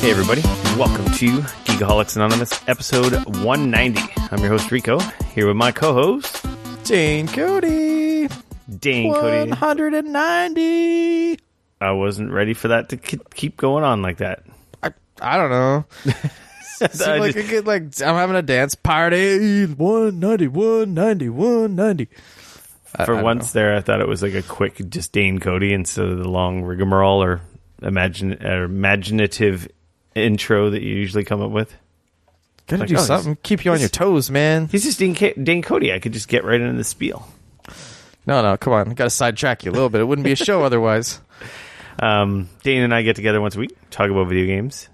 Hey everybody, welcome to Geekoholics Anonymous, episode 190. I'm your host Rico, here with my co-host, Dane Cody. Dane Cody. 190. I wasn't ready for that to keep going on like that. I don't know. I'm having a dance party. 190, 190, 190. For once there, I thought it was like a quick just Dane Cody instead of the long rigmarole or imaginative intro that you usually come up with. Gotta do something. Keep you on your toes, man. He's just Dane Cody. I could just get right into the spiel. No, come on. Gotta sidetrack you a little bit. It wouldn't be a show otherwise. Dane and I get together once a week, talk about video games,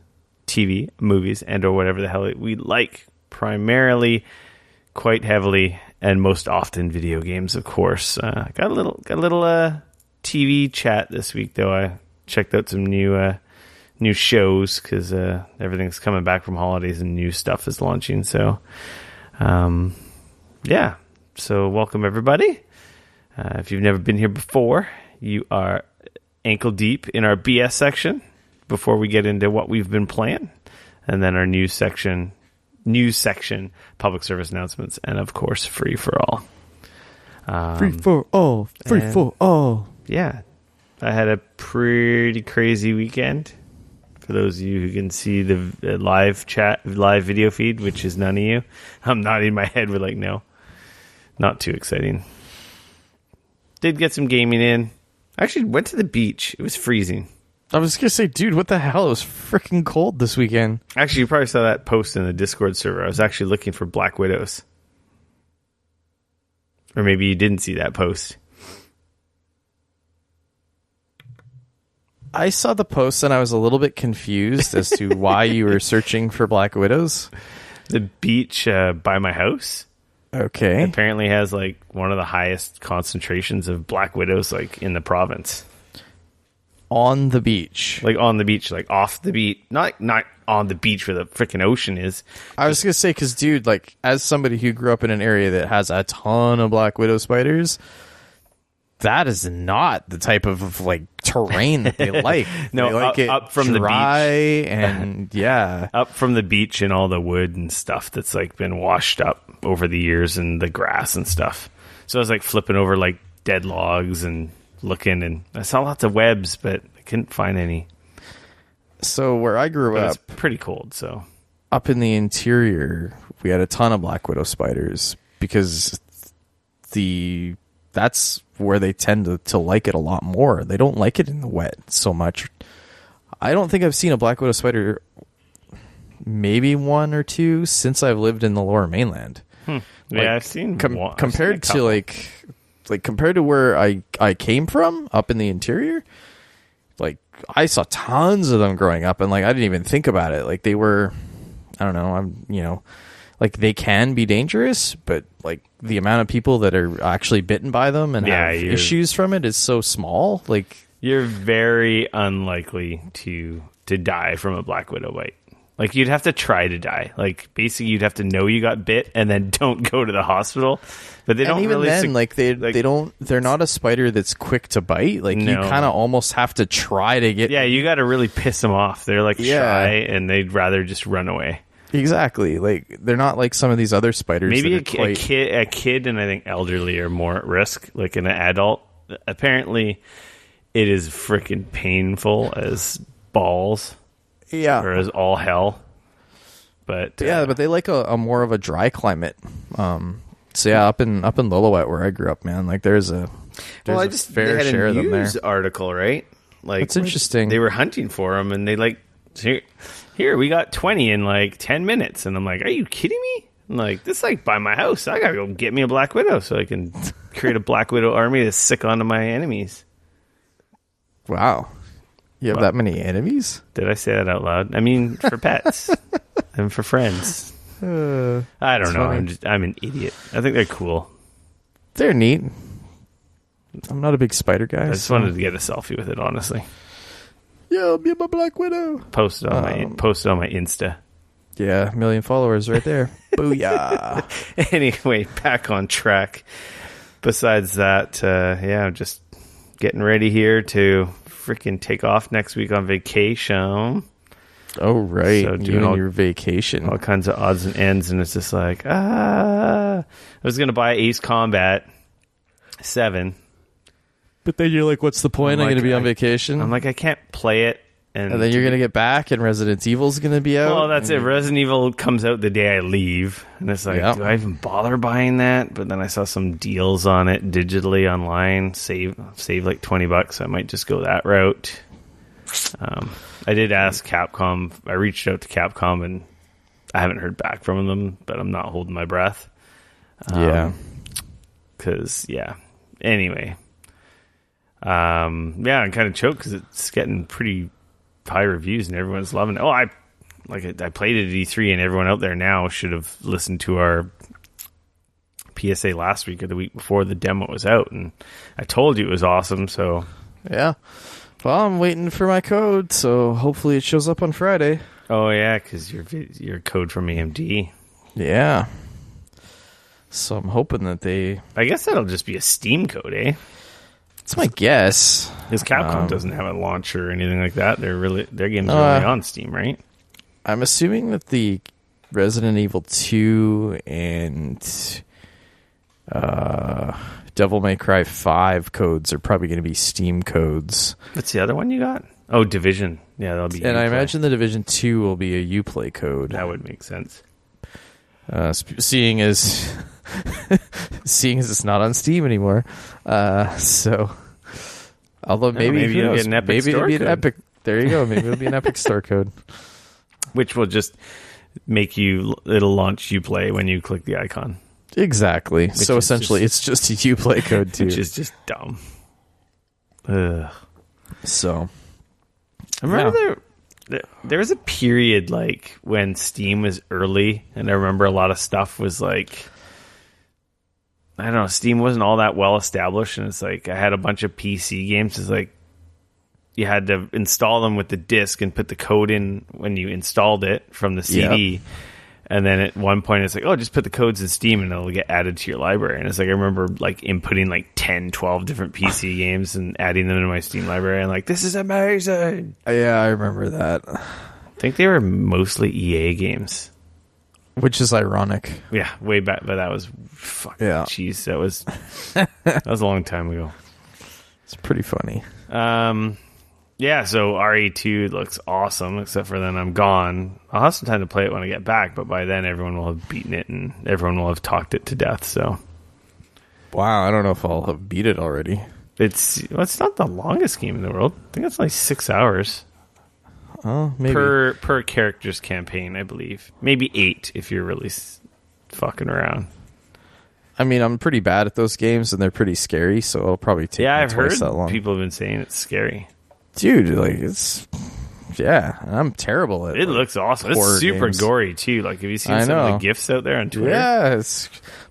TV, movies, and or whatever the hell we like. Primarily, quite heavily, and most often video games, of course. Got a little TV chat this week, though. I checked out some new shows because everything's coming back from holidays and new stuff is launching. So, yeah. So welcome everybody. If you've never been here before, you are ankle deep in our BS section before we get into what we've been playing, and then our news section, public service announcements, and of course, free for all. Free for all. Yeah. I had a pretty crazy weekend. For those of you who can see the live video feed, which is none of you, I'm nodding my head. We're like, no, not too exciting. Did get some gaming in. Actually went to the beach. It was freezing. I was going to say, dude, what the hell? It was freaking cold this weekend. Actually, you probably saw that post in the Discord server. I was actually looking for Black Widows. Or maybe you didn't see that post. I saw the post and I was a little bit confused as to why you were searching for Black Widows. The beach by my house. Okay. Apparently has like one of the highest concentrations of Black Widows like in the province. On the beach. Like on the beach, like off the beach. Not on the beach where the freaking ocean is. I was going to say, because dude, like as somebody who grew up in an area that has a ton of Black Widow spiders, that is not the type of like terrain that they like. No, they like up from the beach, and yeah, up from the beach and all the wood and stuff that's like been washed up over the years and the grass and stuff. So I was like flipping over like dead logs and looking, and I saw lots of webs, but I couldn't find any. So where I grew up, it's pretty cold. So up in the interior, we had a ton of Black Widow spiders because that's where they tend to like it a lot more. They don't like it in the wet so much. I don't think I've seen a Black Widow spider, maybe one or two, since I've lived in the Lower Mainland. Yeah, I've seen one. Compared to like compared to where I came from up in the interior, like I saw tons of them growing up, and like I didn't even think about it. Like they were, I don't know, like they can be dangerous, but like the amount of people that are actually bitten by them and have issues from it is so small. Like you're very unlikely to die from a Black Widow bite. Like you'd have to try to die. Like basically you'd have to know you got bit and then don't go to the hospital. But they don't even really then they're not a spider that's quick to bite. Like you kind of almost have to try to get. Yeah, you got to really piss them off. They're like shy and they'd rather just run away. Exactly. Like they're not like some of these other spiders. Maybe a kid and I think elderly are more at risk. Like an adult, apparently, it is freaking painful as balls. Yeah, or as all hell. But but they like a more of a dry climate. So yeah, up in Lillooet where I grew up, man, like there's a fair share of them there. Article, right? Like that's interesting. They were hunting for them, and they like here we got 20 in like 10 minutes, and I'm like, are you kidding me? I'm like, this is like by my house. I gotta go get me a Black Widow so I can create a Black Widow army to sick onto my enemies. Wow, you have that many enemies? Did I say that out loud? I mean, for pets and for friends. I don't know. Funny. I'm an idiot. I think they're cool. They're neat. I'm not a big spider guy. I just wanted to get a selfie with it, honestly. Yeah, be my Black Widow. Post it on my Insta. Yeah, 1 million followers right there. Booyah. Anyway, back on track. Besides that, I'm just getting ready here to freaking take off next week on vacation. Oh, right. So doing your vacation. All kinds of odds and ends, and it's just like, I was going to buy Ace Combat 7. But then you're like, what's the point? I'm going to be on vacation. I'm like, I can't play it. And then you're going to get back, and Resident Evil's going to be out. Well, that's it. Resident Evil comes out the day I leave. And it's like, do I even bother buying that? But then I saw some deals on it digitally online. Save like $20. So I might just go that route. I did ask Capcom. I reached out to Capcom, and I haven't heard back from them. But I'm not holding my breath. Anyway. I'm kind of choked because it's getting pretty high reviews and everyone's loving it. I played it at E3, and everyone out there now should have listened to our PSA last week or the week before the demo was out, and I told you it was awesome. So yeah, well, I'm waiting for my code, so hopefully it shows up on Friday. Oh yeah, because your code from AMD. Yeah, so I'm hoping that I guess that'll just be a Steam code, eh? That's my guess. Because Capcom doesn't have a launcher or anything like that. Their games are only on Steam, right? I'm assuming that the Resident Evil 2 and Devil May Cry 5 codes are probably going to be Steam codes. What's the other one you got? Oh, Division. Yeah, that'll be. And I imagine the Division 2 will be a Uplay code. That would make sense. Seeing as it's not on Steam anymore, so although maybe you'll get an Epic Store code. Epic. There you go. Maybe it'll be an Epic Store code, which will just make it'll launch Uplay when you click the icon. Exactly. So essentially, it's just a Uplay code too, which is just dumb. Ugh. So I remember there was a period like when Steam was early, and I remember a lot of stuff was like, I don't know, Steam wasn't all that well established, and it's like I had a bunch of PC games. It's like you had to install them with the disc and put the code in when you installed it from the CD. Yep. And then at one point it's like, oh, just put the codes in Steam and it'll get added to your library. And it's like I remember like inputting like 10, 12 different PC games and adding them to my Steam library, and like, this is amazing. Yeah, I remember that. I think they were mostly EA games. Which is ironic. Yeah, way back, but that was jeez, that was a long time ago. It's pretty funny. Yeah, so RE2 looks awesome, except for then I'm gone. I'll have some time to play it when I get back, but by then everyone will have beaten it and everyone will have talked it to death. So, wow, I don't know if I'll have beat it already. It's not the longest game in the world. I think it's like 6 hours. Oh, maybe per character's campaign, I believe. Maybe 8 if you're really fucking around. I mean, I'm pretty bad at those games, and they're pretty scary, so it'll probably take me twice that long. People have been saying it's scary. Dude, like, I'm terrible at it. It looks awesome. It's super games. Gory, too. Like, have you seen some of the GIFs out there on Twitter? Yeah,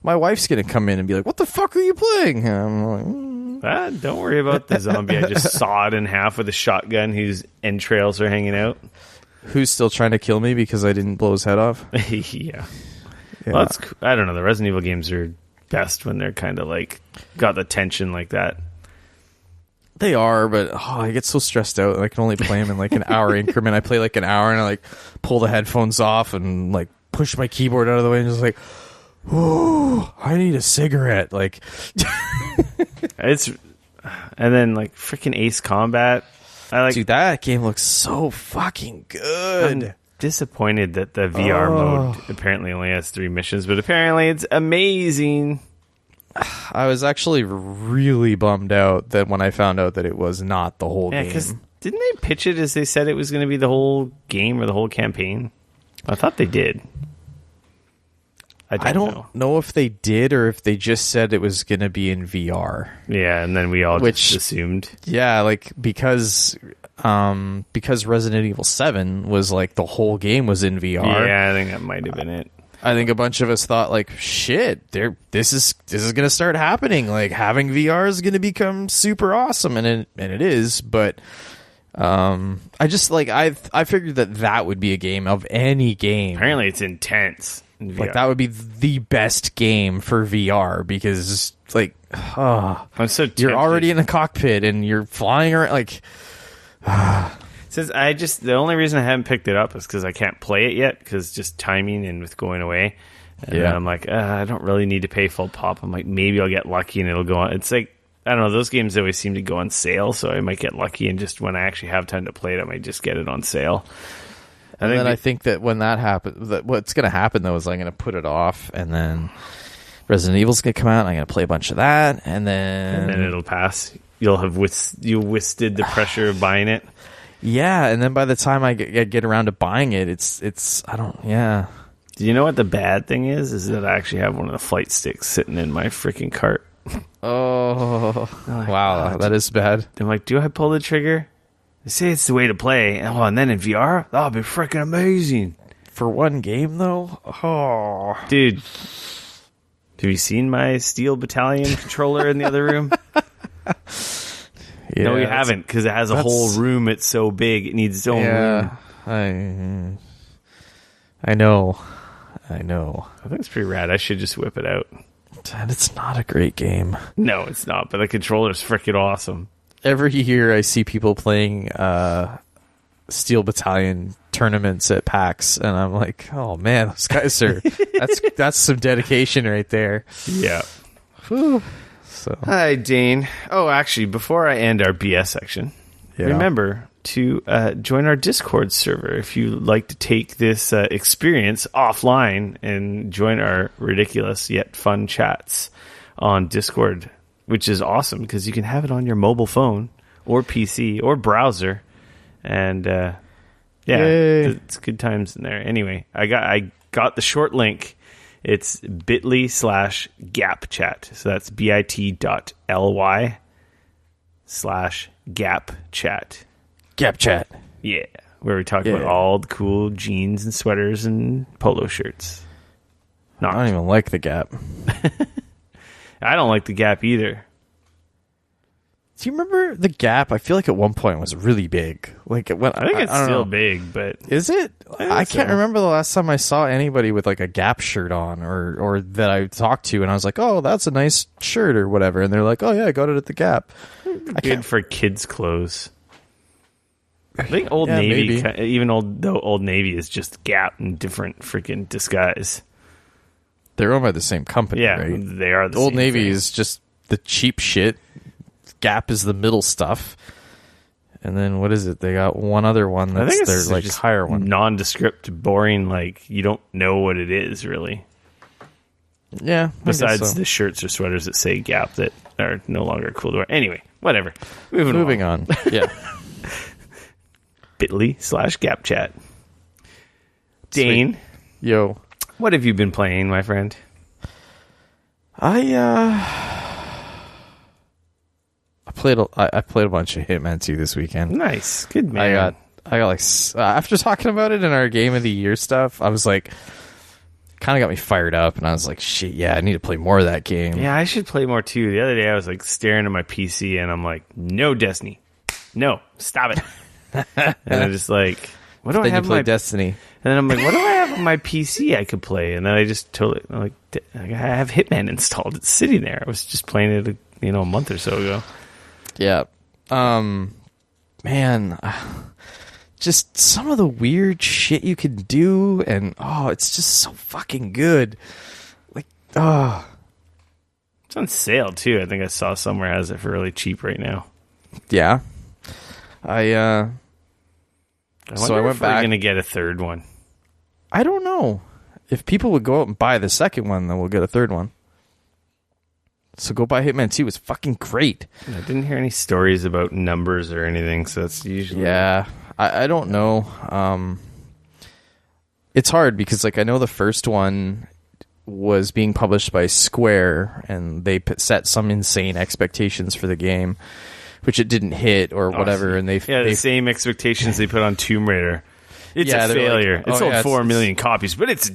my wife's going to come in and be like, what the fuck are you playing? And I'm like, don't worry about the zombie. I just sawed in half with a shotgun whose entrails are hanging out. Who's still trying to kill me because I didn't blow his head off? Yeah. Well, I don't know. The Resident Evil games are best when they're kind of like got the tension like that. They are, but I get so stressed out. I can only play them in like an hour increment. I play like an hour and I like pull the headphones off and like push my keyboard out of the way and just like, oh, I need a cigarette. Like, and then like freaking Ace Combat. Dude, that game looks so fucking good. I'm disappointed that the VR mode apparently only has 3 missions, but apparently it's amazing. I was actually really bummed out that when I found out that it was not the whole game. Because didn't they pitch it as they said it was going to be the whole game or the whole campaign? I thought they did. I don't know if they did or if they just said it was going to be in VR. Yeah, and then we all just assumed. Yeah, like because Resident Evil 7 was like the whole game was in VR. Yeah, I think that might have been it. I think a bunch of us thought like, shit, this is going to start happening. Like having VR is going to become super awesome, and it is. But I just like I figured that would be a game of any game. Apparently, it's intense. Like that would be the best game for VR because like, I'm so tempted. You're already in a cockpit and you're flying around like. Since the only reason I haven't picked it up is because I can't play it yet because just timing and with going away. And then I'm like, I don't really need to pay full pop. I'm like, maybe I'll get lucky and it'll go on. It's like, I don't know, those games always seem to go on sale, so I might get lucky and just when I actually have time to play it, I might just get it on sale. I think that when that happens, that what's going to happen though is I'm going to put it off, and then Resident Evil's going to come out, and I'm going to play a bunch of that, and then it'll pass. You'll have withstood the pressure of buying it. Yeah, and then by the time I get around to buying it, it's I don't. Yeah. Do you know what the bad thing is? Is that I actually have one of the flight sticks sitting in my freaking cart. Oh, like, wow, that is bad. I'm like, do I pull the trigger? They say it's the way to play. And then in VR, that'll be freaking amazing. For one game, though? Oh. Dude, have you seen my Steel Battalion controller in the other room? Yeah, no, you haven't, because it has a whole room. It's so big. It needs its own room. I know. I think it's pretty rad. I should just whip it out. And it's not a great game. No, it's not, but the controller's freaking awesome. Every year I see people playing Steel Battalion tournaments at PAX, and I'm like, oh man, those guys are that's some dedication right there. Yeah. Whew. So. Hi, Dane. Oh, actually, before I end our BS section, remember to join our Discord server if you like to take this experience offline and join our ridiculous yet fun chats on Discord, which is awesome because you can have it on your mobile phone or PC or browser, and it's good times in there. Anyway, I got the short link. It's bit.ly/gap chat. So that's bit.ly/gap chat. Gap chat. Yeah. Where we talk about all the cool jeans and sweaters and polo shirts. I don't even like the Gap. I don't like the Gap either. Do you remember the Gap? I feel like at one point was really big. Like I think it's still big, but is it? I can't remember the last time I saw anybody with like a Gap shirt on, or that I talked to, and I was like, "Oh, that's a nice shirt" or whatever, and they're like, "Oh yeah, I got it at the Gap." Good for kids' clothes. I think Old Navy, even though Old Navy is just Gap in different freaking disguise. They're owned by the same company, right? They are. Old Navy is just the cheap shit. Gap is the middle stuff, and then what is it? They got one other one that's their like just higher one, nondescript, boring. Like you don't know what it is really. Yeah. Besides the shirts or sweaters that say Gap that are no longer cool to wear. Anyway, whatever. Moving on. Yeah. bit.ly/gap chat. Dane, sweet. Yo, what have you been playing, my friend? I played a bunch of Hitman 2 this weekend. Nice, good man. I got like after talking about it in our Game of the Year stuff, I was like, kind of got me fired up, and I was like, shit, yeah, I need to play more of that game. Yeah, I should play more too. The other day, I was like staring at my PC, and I'm like, no, Destiny, no, stop it. And I'm just like, what do I have? Destiny. And then I'm like, what do I have on my PC I could play? And then I just I have Hitman installed. It's sitting there. I was just playing it, a month or so ago. Yeah. Man, just some of the weird shit you can do, and it's just so fucking good. Like, it's on sale too. I think I saw somewhere has it for really cheap right now. Yeah. I went if we're gonna get a third one. I don't know. If people would go out and buy the second one, then we'll get a third one. So go buy Hitman 2. It's fucking great. I didn't hear any stories about numbers or anything, so it's usually... Yeah, I don't know. It's hard because, like, I know the first one was being published by Square, and they set some insane expectations for the game, which it didn't hit or whatever. And the same expectations they put on Tomb Raider. It's a failure. It sold 4 million copies, but it's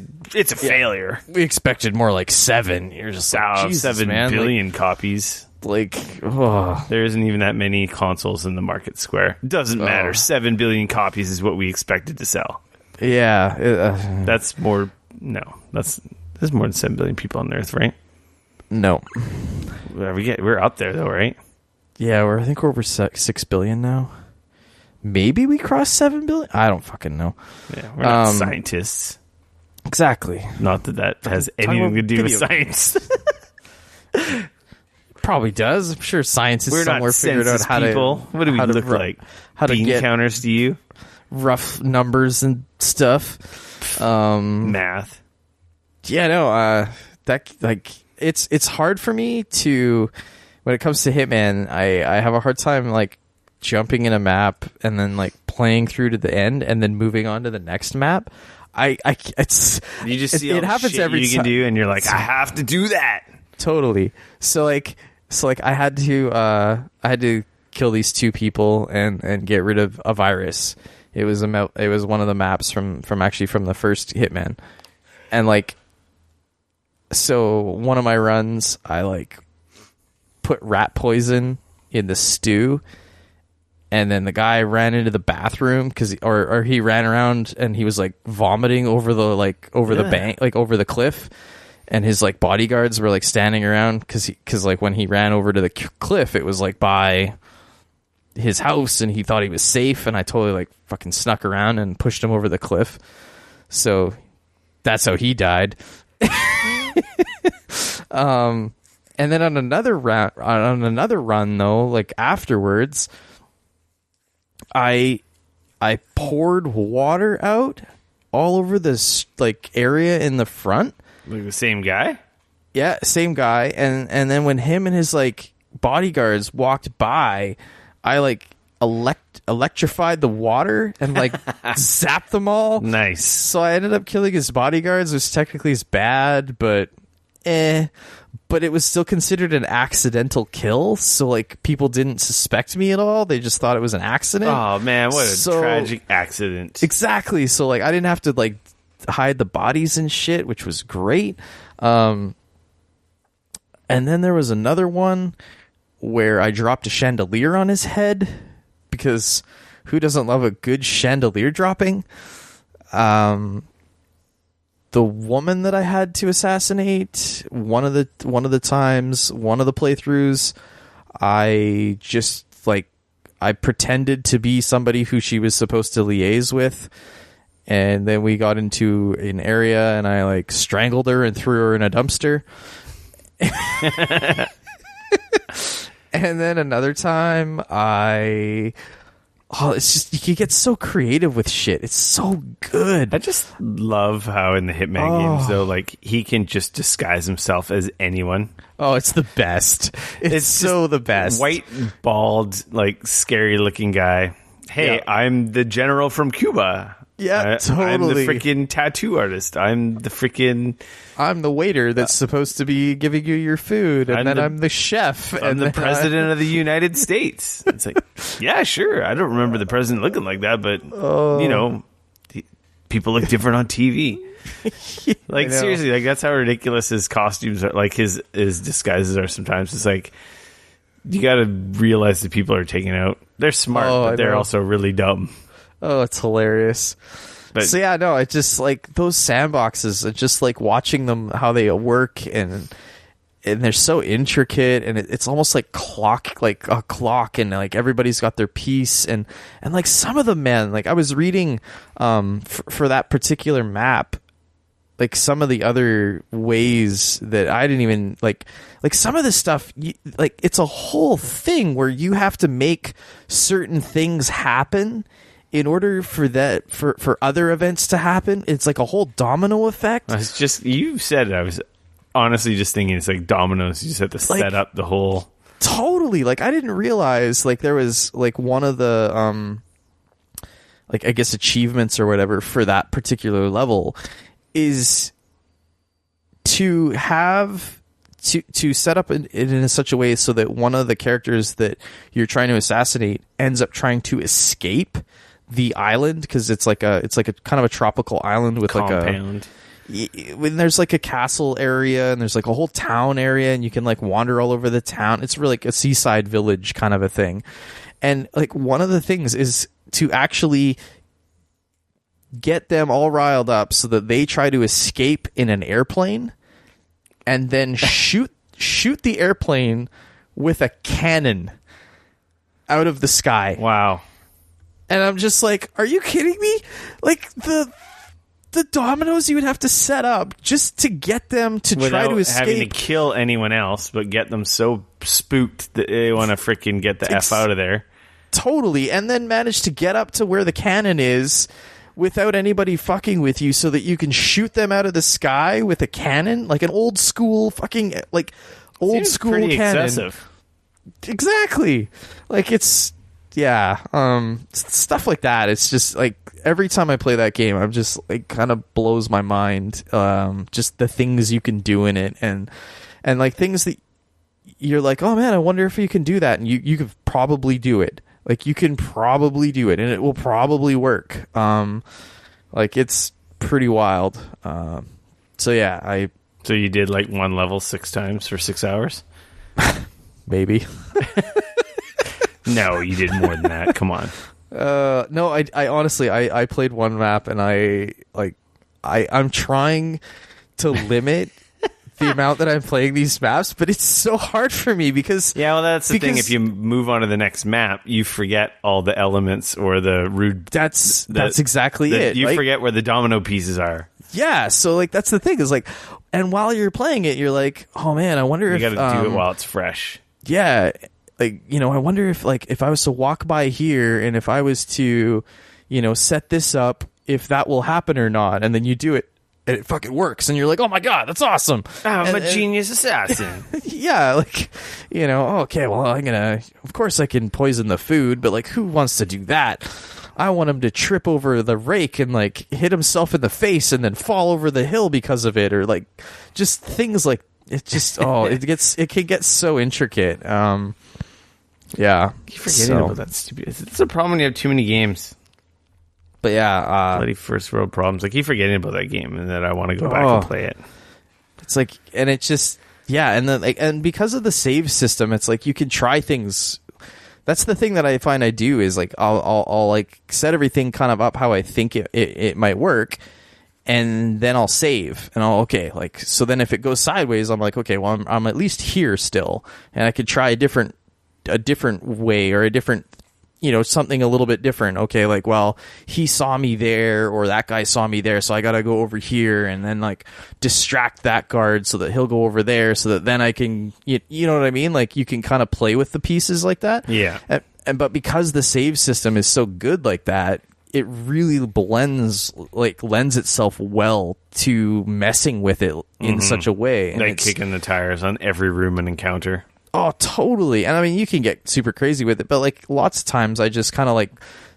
a failure. We expected more like 7. You're just like, Jesus, 7 man. billion copies. Like, oh. There isn't even that many consoles in the market square. Doesn't matter. 7 billion copies is what we expected to sell. Yeah. That's more... No. There's more than 7 billion people on Earth, right? No. We're up there, though, right? Yeah, I think we're over 6 billion now. Maybe we crossed 7 billion? I don't fucking know. Yeah, we're not scientists. Exactly. Not that has anything to do with science. Probably does. I'm sure scientists somewhere figured out how people. to... What do we look like? How to get counters to you? Rough numbers and stuff. Math. Yeah, no, that, like, it's hard for me to... When it comes to Hitman, I have a hard time, like, jumping in a map and then, like, playing through to the end and then moving on to the next map. You just see all it the happens shit every you can do, and you're like, I have to do that. Totally. So I had to kill these 2 people and get rid of a virus. It was one of the maps from the first Hitman, and like, so one of my runs, I like put rat poison in the stew, and then the guy ran into the bathroom or he ran around and he was like vomiting over the bank, like over the cliff. And his like bodyguards were like standing around because like when he ran over to the cliff, it was like by his house, and he thought he was safe. And I totally like fucking snuck around and pushed him over the cliff. So that's how he died. And then on another run though, like afterwards, I poured water out all over this like area in the front. Like the same guy? Yeah, same guy. And then when him and his like bodyguards walked by, I like electrified the water and like zapped them all. Nice. So I ended up killing his bodyguards, which technically is bad, but but it was still considered an accidental kill. So like people didn't suspect me at all. They just thought it was an accident. Oh man, what a tragic accident. Exactly. So like I didn't have to like hide the bodies and shit, which was great. And then there was another one where I dropped a chandelier on his head, because who doesn't love a good chandelier dropping? The woman that I had to assassinate, one of the playthroughs, I just like, I pretended to be somebody who she was supposed to liaise with. And then we got into an area and I like strangled her and threw her in a dumpster. And then another time it's just, you get so creative with shit. It's so good. I just love how in the Hitman games though, like he can just disguise himself as anyone. Oh, it's the best. It's so the best. White, bald, like scary looking guy. Hey, yeah. I'm the general from Cuba. Yeah, totally. I'm the freaking tattoo artist. I'm the waiter that's supposed to be giving you your food, and I'm the chef. I'm the president of the United States. It's like, yeah, sure. I don't remember the president looking like that, but you know, people look different on TV. Like seriously, like that's how ridiculous his costumes are. Like his disguises are sometimes. It's like you got to realize that people are taking out. They're smart, but they're also really dumb. Oh, it's hilarious. But, so yeah, no, it's just like those sandboxes, it's just like watching them, how they work, and they're so intricate, and it's almost like a clock, and like everybody's got their piece, and like some of them, man, like I was reading for that particular map, like some of the other ways that I didn't even like some of this stuff, like it's a whole thing where you have to make certain things happen in order for other events to happen. It's like a whole domino effect. It's just, you said it. I was honestly just thinking it's like dominoes. You just have to set up the whole. Totally. Like I didn't realize like there was like one of the like I guess achievements or whatever for that particular level is to have to set up it in such a way so that one of the characters that you're trying to assassinate ends up trying to escape the island, because it's like a kind of a tropical island with compound. when there's like a castle area and there's like a whole town area and you can like wander all over the town. It's really like a seaside village kind of a thing. And like one of the things is to actually get them all riled up so that they try to escape in an airplane and then shoot the airplane with a cannon out of the sky. Wow. And I'm just like, are you kidding me? Like the dominoes you would have to set up just to get them to try to escape. Having to kill anyone else, but get them so spooked that they want to freaking get the F out of there. Totally. And then manage to get up to where the cannon is without anybody fucking with you so that you can shoot them out of the sky with a cannon, like an old school fucking like old Seems school pretty cannon. Excessive. Exactly. Like it's stuff like that. It's just like every time I play that game, I'm just like kind of blows my mind. Just the things you can do in it and like things that you're like, oh man, I wonder if you can do that, and you could probably do it. Like you can probably do it, and it will probably work. Like it's pretty wild. So you did like one level 6 times for 6 hours? Maybe. No, you did more than that. Come on. No, I honestly I played one map, and I'm trying to limit the amount that I'm playing these maps, but it's so hard for me because that's the thing. If you move on to the next map, you forget all the elements or the rude. That's exactly it. You forget where the domino pieces are. Yeah, so like that's the thing is like, and while you're playing it, you're like, oh man, I wonder if you got to do it while it's fresh. Yeah, like I wonder if I was to walk by here and if I was to, set this up, if that will happen or not, and then you do it. And it fucking works, and you're like, oh my god, that's awesome. I'm a genius assassin. Yeah, like, okay, well, of course I can poison the food, but like, who wants to do that? I want him to trip over the rake and like hit himself in the face and then fall over the hill because of it, or like just things like it just it can get so intricate. Keep forgetting about that stupid. It's a problem when you have too many games. But yeah, bloody first world problems. I keep forgetting about that game, and that I want to go back and play it. It's like, and it just, and then and because of the save system, it's like you can try things. That's the thing that I find I do is like I'll like set everything kind of up how I think it might work, and then I'll save, and so then if it goes sideways, I'm like, okay, well I'm at least here still, and I could try a different way or a different. Something a little bit different. Okay, like, well, he saw me there, or that guy saw me there, so I gotta go over here and then like distract that guard so that he'll go over there, so that then I can, you know what I mean? Like you can kind of play with the pieces like that. Yeah. But because the save system is so good like that, it really lends itself well to messing with it in such a way. And like kicking the tires on every room and encounter. Oh, totally. And I mean, you can get super crazy with it, but like lots of times I just kind of like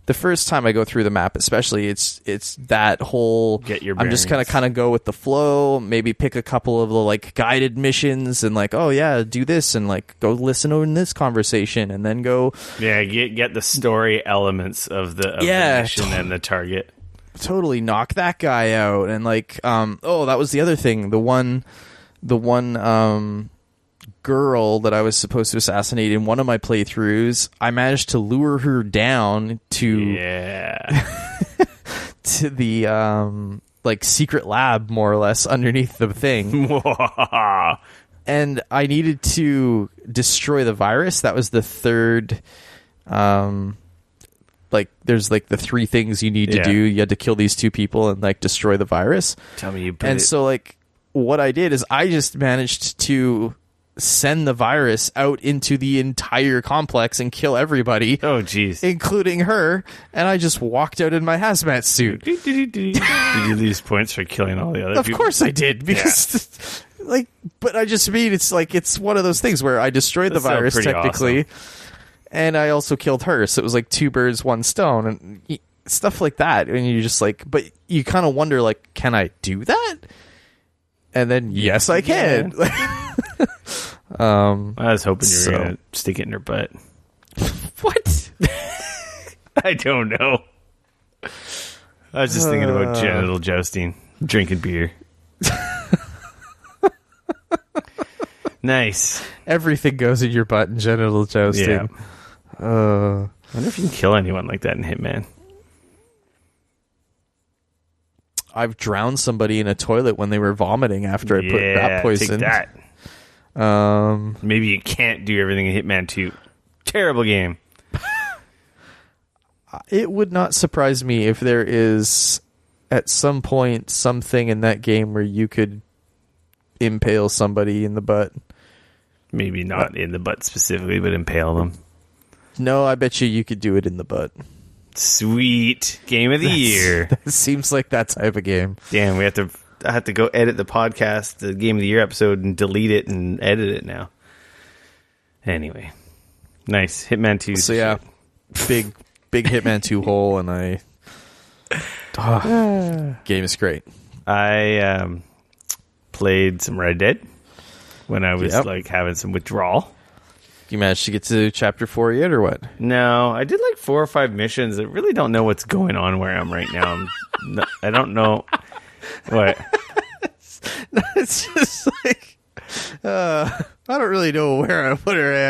the first time I go through the map, especially it's that whole get your I'm just gonna kind of go with the flow, maybe pick a couple of the like guided missions and like, oh yeah, do this and like go listen in this conversation and then go get the story elements of the mission and the target. Totally knock that guy out and like that was the other thing. The one girl that I was supposed to assassinate in one of my playthroughs, I managed to lure her down to to the like secret lab more or less underneath the thing. And I needed to destroy the virus. That was the third like there's like the 3 things you need to do. You had to kill these 2 people and like destroy the virus. Tell me you so like what I did is I just managed to send the virus out into the entire complex and kill everybody. Oh, jeez. Including her. And I just walked out in my hazmat suit. Did you lose points for killing all the other people? Of course I did. Because, but I just mean, it's like, it's one of those things where I destroyed the virus, technically. Awesome. And I also killed her. So it was like 2 birds, 1 stone. And stuff like that. And you just like, but you kind of wonder, like, can I do that? And then, yes, I can. Yeah. I was hoping you were going to stick it in her butt. What? I don't know. I was just thinking about genital jousting, drinking beer. Nice. Everything goes in your butt and genital jousting. Yeah. I wonder if you can kill anyone like that in Hitman. I've drowned somebody in a toilet when they were vomiting after I put rat poison. Take that. Maybe you can't do everything in Hitman 2. Terrible game. It would not surprise me if there is, at some point, something in that game where you could impale somebody in the butt. Maybe not in the butt specifically, but impale them. No, I bet you could do it in the butt. Sweet. Game of the year. That seems like that type of game. Damn, I have to go edit the podcast, the Game of the Year episode, and delete it and edit it now. Anyway. Nice. Hitman 2. So yeah, big Hitman 2 hole, and game is great. I played some Red Dead when I was like having some withdrawal. You managed to get to chapter 4 yet, or what? No, I did like 4 or 5 missions. I really don't know what's going on where I'm right now. I don't know what. It's just like I don't really know where I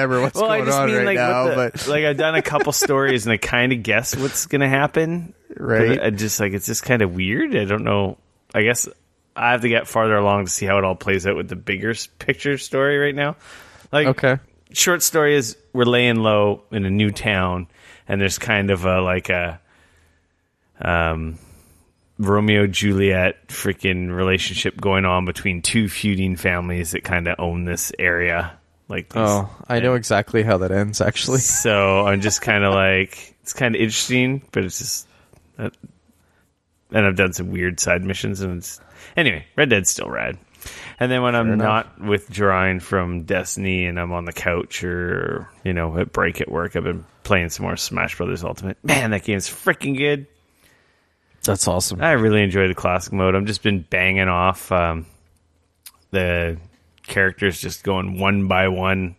am or what's going on right now. But like I've done a couple stories and I kind of guess what's going to happen. Right. I just like it's just kind of weird. I don't know. I guess I have to get farther along to see how it all plays out with the bigger picture story right now. Like, okay. Short story is we're laying low in a new town, and there's kind of a Romeo Juliet freaking relationship going on between 2 feuding families that kind of own this area. Like, I know exactly how that ends, actually. So I'm just kind of like, it's kind of interesting, but it's just, and I've done some weird side missions, and anyway, Red Dead's still rad. And then when I'm not withdrawing from Destiny and I'm on the couch or, at break at work, I've been playing some more Smash Brothers Ultimate. Man, that game's freaking good. That's awesome. I really enjoy the classic mode. I've just been banging off the characters, just going one by one,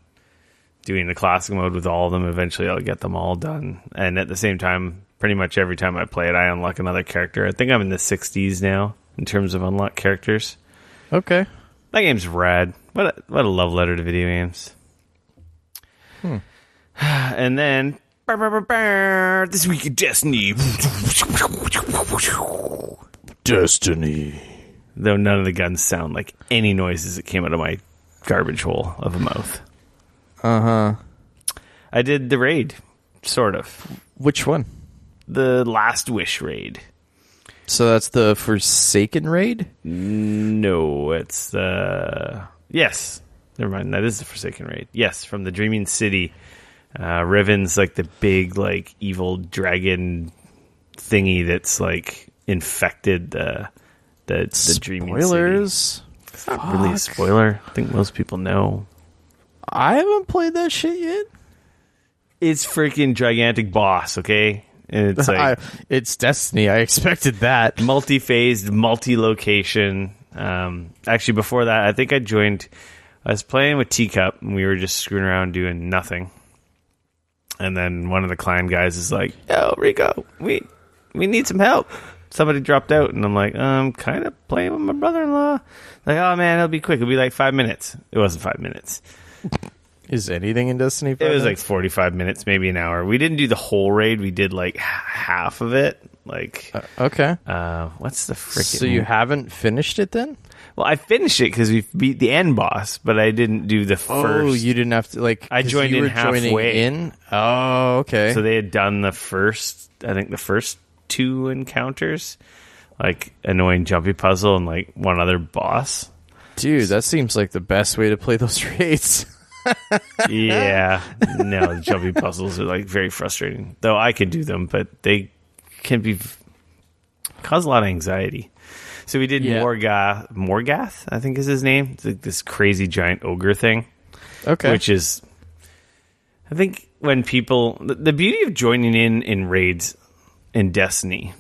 doing the classic mode with all of them. Eventually I'll get them all done. And at the same time, pretty much every time I play it, I unlock another character. I think I'm in the 60s now in terms of unlocked characters. Okay. That game's rad. What a love letter to video games. And then this week in Destiny. Though none of the guns sound like any noises that came out of my garbage hole of a mouth. Uh-huh. I did the raid, sort of. Which one? The Last Wish raid. So that's the Forsaken raid? No, it's the... Yes. Never mind, that is the Forsaken raid. Yes, from the Dreaming City. Riven's like the big, like, evil dragon thingy that's, like, infected the Dreaming City. Spoilers? It's not really a spoiler. I think most people know. I haven't played that shit yet. It's freaking gigantic boss, okay? And it's like it's Destiny. I expected that. Multi-phased, multi-location. Actually, before that, I think I was playing with Teacup, and we were just screwing around doing nothing. And then one of the clan guys is like, "Yo, Rico, we need some help. Somebody dropped out." And I'm like, I'm kind of playing with my brother-in-law. Like, oh man, it'll be quick. It'll be like 5 minutes. It wasn't 5 minutes. Is anything in Destiny 5 It was minutes? like 45 minutes, maybe an hour. We didn't do the whole raid. We did like half of it. Like, okay. What's the freaking... So you haven't finished it then? Well, I finished it because we beat the end boss, but I didn't do the first. Oh, you didn't have to, like... I joined in halfway. In? Oh, okay. So they had done the first 2 encounters, like annoying jumpy puzzle and like one other boss. Dude, that seems like the best way to play those raids. Yeah. No, the jumpy puzzles are like very frustrating. Though I can do them, but they can cause a lot of anxiety. So we did Morgath, I think is his name. It's like this crazy giant ogre thing. Okay. Which is, I think when people, the beauty of joining in raids in Destiny,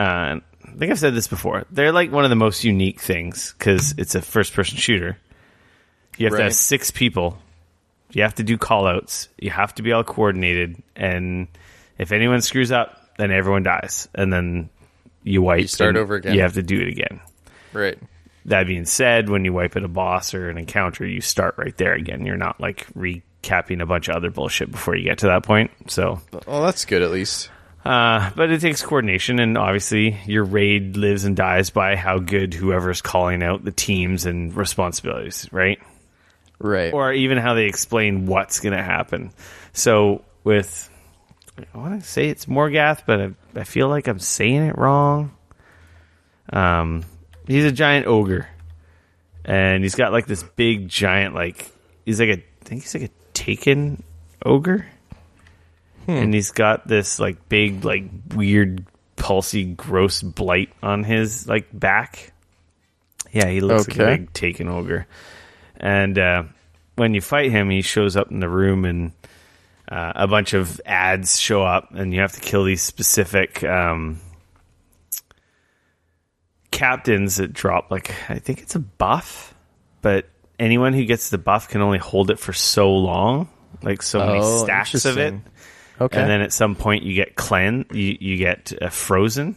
I think I've said this before, they're like one of the most unique things because it's a first-person shooter. You have to have 6 people. You have to do call-outs. You have to be all coordinated. And if anyone screws up, then everyone dies. And then you wipe. You start over again. You have to do it again. Right. That being said, when you wipe at a boss or an encounter, you start right there again. You're not like recapping a bunch of other bullshit before you get to that point. So, well, that's good at least. But it takes coordination, and obviously your raid lives and dies by how good whoever's calling out the teams and responsibilities, right? Right. Or even how they explain what's going to happen. So with, I want to say it's Morgath, but I feel like I'm saying it wrong. He's a giant ogre, and he's got like this big giant, like I think he's like a taken ogre. And he's got this like big, like weird, pulsy, gross blight on his like back. Yeah, he looks like a big taken ogre. And when you fight him, he shows up in the room, and a bunch of ads show up, and you have to kill these specific captains that drop, like, I think it's a buff, but anyone who gets the buff can only hold it for so long, like so many stacks of it. Okay. And then at some point you get you get frozen.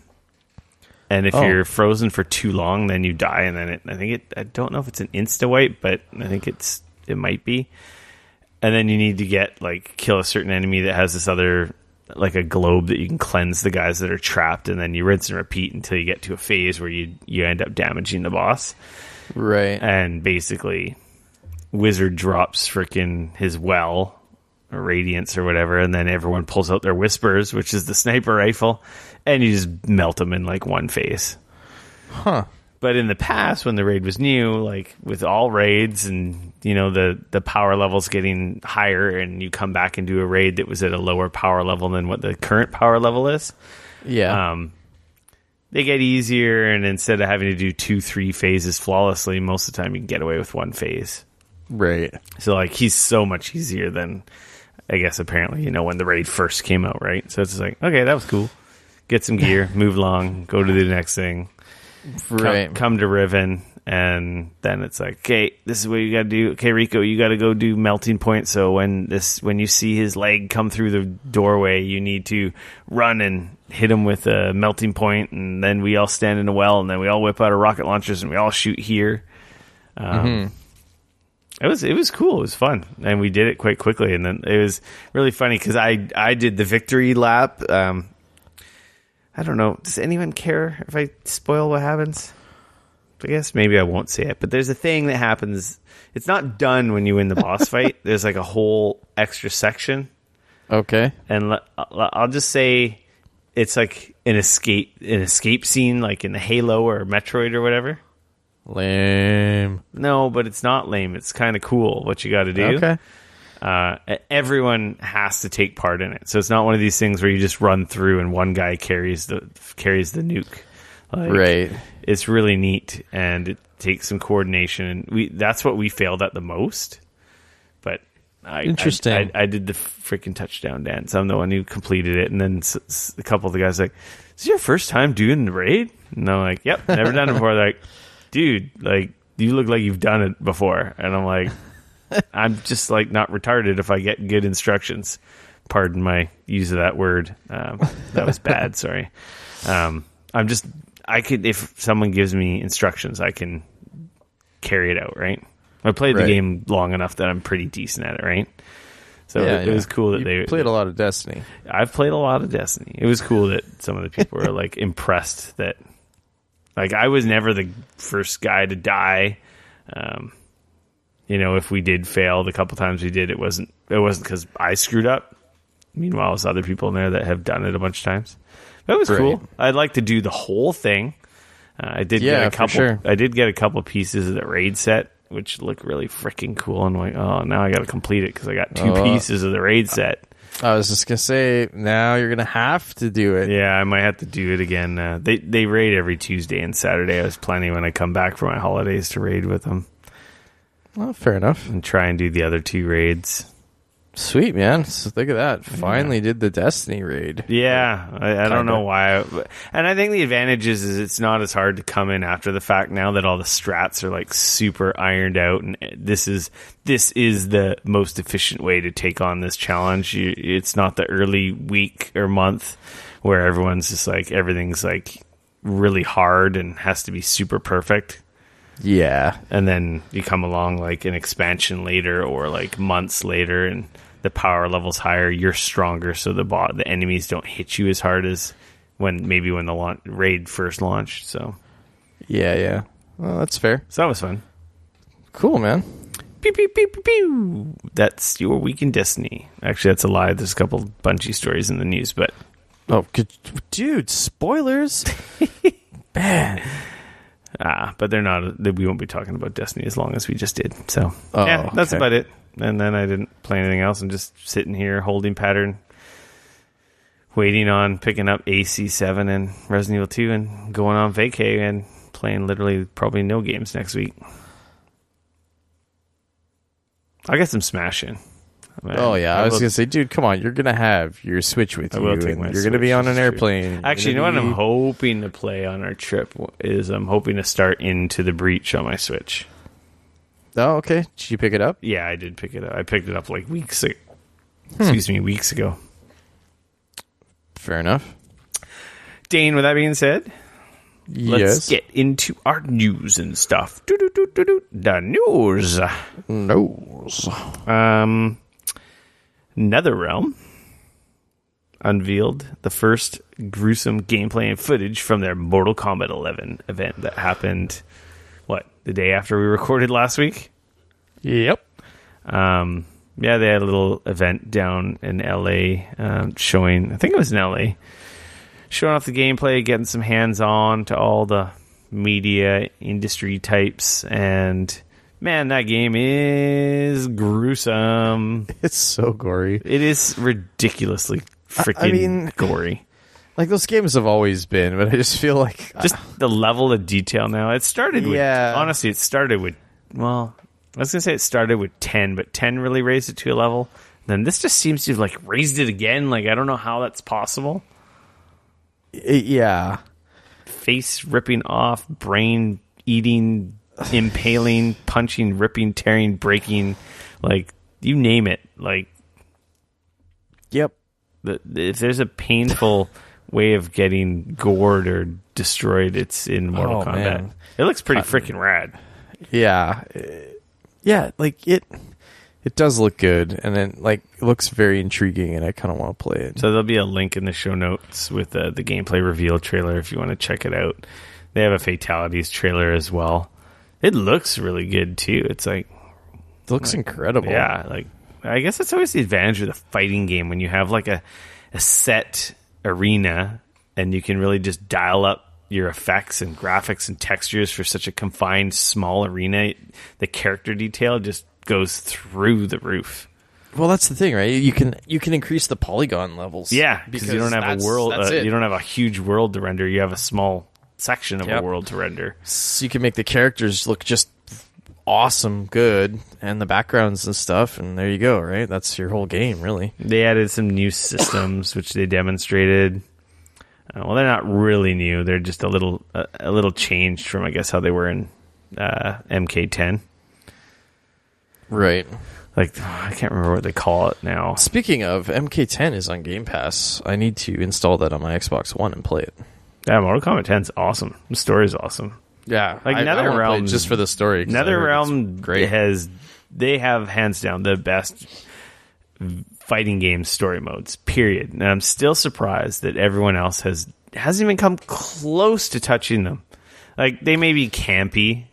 And if you're frozen for too long, then you die, and then I don't know if it's an insta wipe, but I think it might be. And then you need to kill a certain enemy that has this other, like a globe that you can cleanse the guys that are trapped, and then you rinse and repeat until you get to a phase where you end up damaging the boss. Right. And basically, Wizard drops freaking his well, or Radiance or whatever, and then everyone pulls out their Whispers, which is the sniper rifle, and you just melt them in like one phase. Huh. But in the past, when the raid was new, like with all raids, and the power levels getting higher, and you come back and do a raid that was at a lower power level than what the current power level is. Yeah. They get easier, and instead of having to do 2-3 phases flawlessly, most of the time you can get away with one phase. Right. So like he's so much easier than, I guess, apparently, when the raid first came out, right? So it's just like, okay, that was cool. Get some gear, move along, go to the next thing. Right. Come to Riven, and then it's like, okay, this is what you got to do. Okay, Rico, you got to go do melting point. So when you see his leg come through the doorway, you need to run and hit him with a melting point, and then we all stand in a well, and then we all whip out our rocket launchers, and we all shoot here. It was cool. It was fun, and we did it quite quickly. And then it was really funny because I did the victory lap. I don't know. Does anyone care if I spoil what happens? I guess maybe I won't say it. But there's a thing that happens. It's not done when you win the boss fight. There's like a whole extra section. Okay. And I'll just say it's like an escape scene, like in the Halo or Metroid or whatever. Lame. No, but it's not lame. It's kind of cool what you got to do. Okay. Everyone has to take part in it, so it's not one of these things where you just run through and one guy carries the nuke. Right. It's really neat, and it takes some coordination. And that's what we failed at the most. But interesting. I did the freaking touchdown dance. I'm the one who completed it, and then a couple of the guys like, "Is this your first time doing the raid?" And I'm like, "Yep, never done it before." They're like, dude, like, you look like you've done it before. And I'm like, I'm just like not retarded if I get good instructions. Pardon my use of that word. That was bad. Sorry. If someone gives me instructions, I can carry it out. Right. I played the game long enough that I'm pretty decent at it. Right. So it was cool that they played a lot of Destiny. I've played a lot of Destiny. It was cool that some of the people were like impressed that, like, I was never the first guy to die. If we did fail the couple times we did, it wasn't because I screwed up. Meanwhile, there's other people in there that have done it a bunch of times. That was cool. I'd like to do the whole thing. I did get a couple. Sure. I did get a couple pieces of the raid set, which look really freaking cool. And I'm like, oh, now I got to complete it because I got 2 pieces of the raid set. I was just gonna say, now you're gonna have to do it. Yeah, I might have to do it again. They raid every Tuesday and Saturday. I was planning when I come back for my holidays to raid with them. Well, fair enough. And try and do the other 2 raids. Sweet, man. So look at that. Finally did the Destiny raid. Yeah, I don't know why. And I think the advantage is it's not as hard to come in after the fact now that all the strats are like super ironed out, and this is the most efficient way to take on this challenge. It's not the early week or month where everyone's just like, everything's like really hard and has to be super perfect. Yeah. And then you come along like an expansion later or like months later and the power level's higher, you're stronger, so the enemies don't hit you as hard as when the raid first launched. So Yeah. Well, that's fair. that was fun. Cool, man. Pew, pew, pew, pew, pew. That's your week in Destiny. Actually, that's a lie. There's a couple Bungie stories in the news, but Oh, good. Dude, spoilers. Man. But they're not. We won't be talking about Destiny as long as we just did. So that's okay. about it. And then I didn't play anything else. I'm just sitting here holding pattern, waiting on picking up AC7 and Resident Evil 2 and going on vacay and playing literally probably no games next week. I guess I'm smashing. Oh yeah, I was gonna say, dude, come on, you're gonna have your Switch with you, and you're gonna be on an airplane. Actually, you know what I'm hoping to play on our trip is I'm hoping to start Into the Breach on my Switch. Oh, okay. Did you pick it up? Yeah, I did pick it up. I picked it up like weeks ago. Fair enough. Dane, with that being said, let's Yes. get into our news and stuff. The news. NetherRealm unveiled the first gruesome gameplay and footage from their Mortal Kombat 11 event that happened, the day after we recorded last week? Yep. Yeah, they had a little event down in LA showing, I think it was in LA, showing off the gameplay, getting some hands-on to all the media industry types, and man, that game is gruesome. It's so gory. It is ridiculously freaking gory. Like, those games have always been, but I just feel like Just the level of detail now. It started with, Yeah. honestly, it started with 10, but 10 really raised it to a level. Then this just seems to have like raised it again. Like, I don't know how that's possible. yeah. Face ripping off, brain eating, impaling, punching, ripping, tearing, breaking, like, you name it. Like, Yep. if there's a painful way of getting gored or destroyed, it's in Mortal Kombat. Man. It looks pretty freaking rad. Yeah. Yeah, like it does look good, and then like it looks very intriguing, and I kind of want to play it. So there'll be a link in the show notes with the gameplay reveal trailer if you want to check it out. They have a fatalities trailer as well. It looks really good too. It's like, It looks incredible. yeah, like, I guess that's always the advantage of the fighting game when you have like a set arena and you can really just dial up your effects and graphics and textures for such a confined small arena. The character detail just goes through the roof. Well, that's the thing, right? You can increase the polygon levels. Yeah, because you don't have a world. You don't have a huge world to render. You have a small section of a world to render. So you can make the characters look just awesome, good, and the backgrounds and stuff, and there you go, right? That's your whole game, really. They added some new systems, which they demonstrated. Well, they're not really new. They're just a little changed from, I guess, how they were in MK10. Right. Like, I can't remember what they call it now. Speaking of, MK10 is on Game Pass. I need to install that on my Xbox One and play it. Yeah, Mortal Kombat 10's awesome. The story's awesome. Yeah, Like, I wanna play NetherRealm, it just for the story. 'Cause NetherRealm great. they have hands down the best fighting game story modes, period. And I'm still surprised that everyone else hasn't even come close to touching them. Like, they may be campy.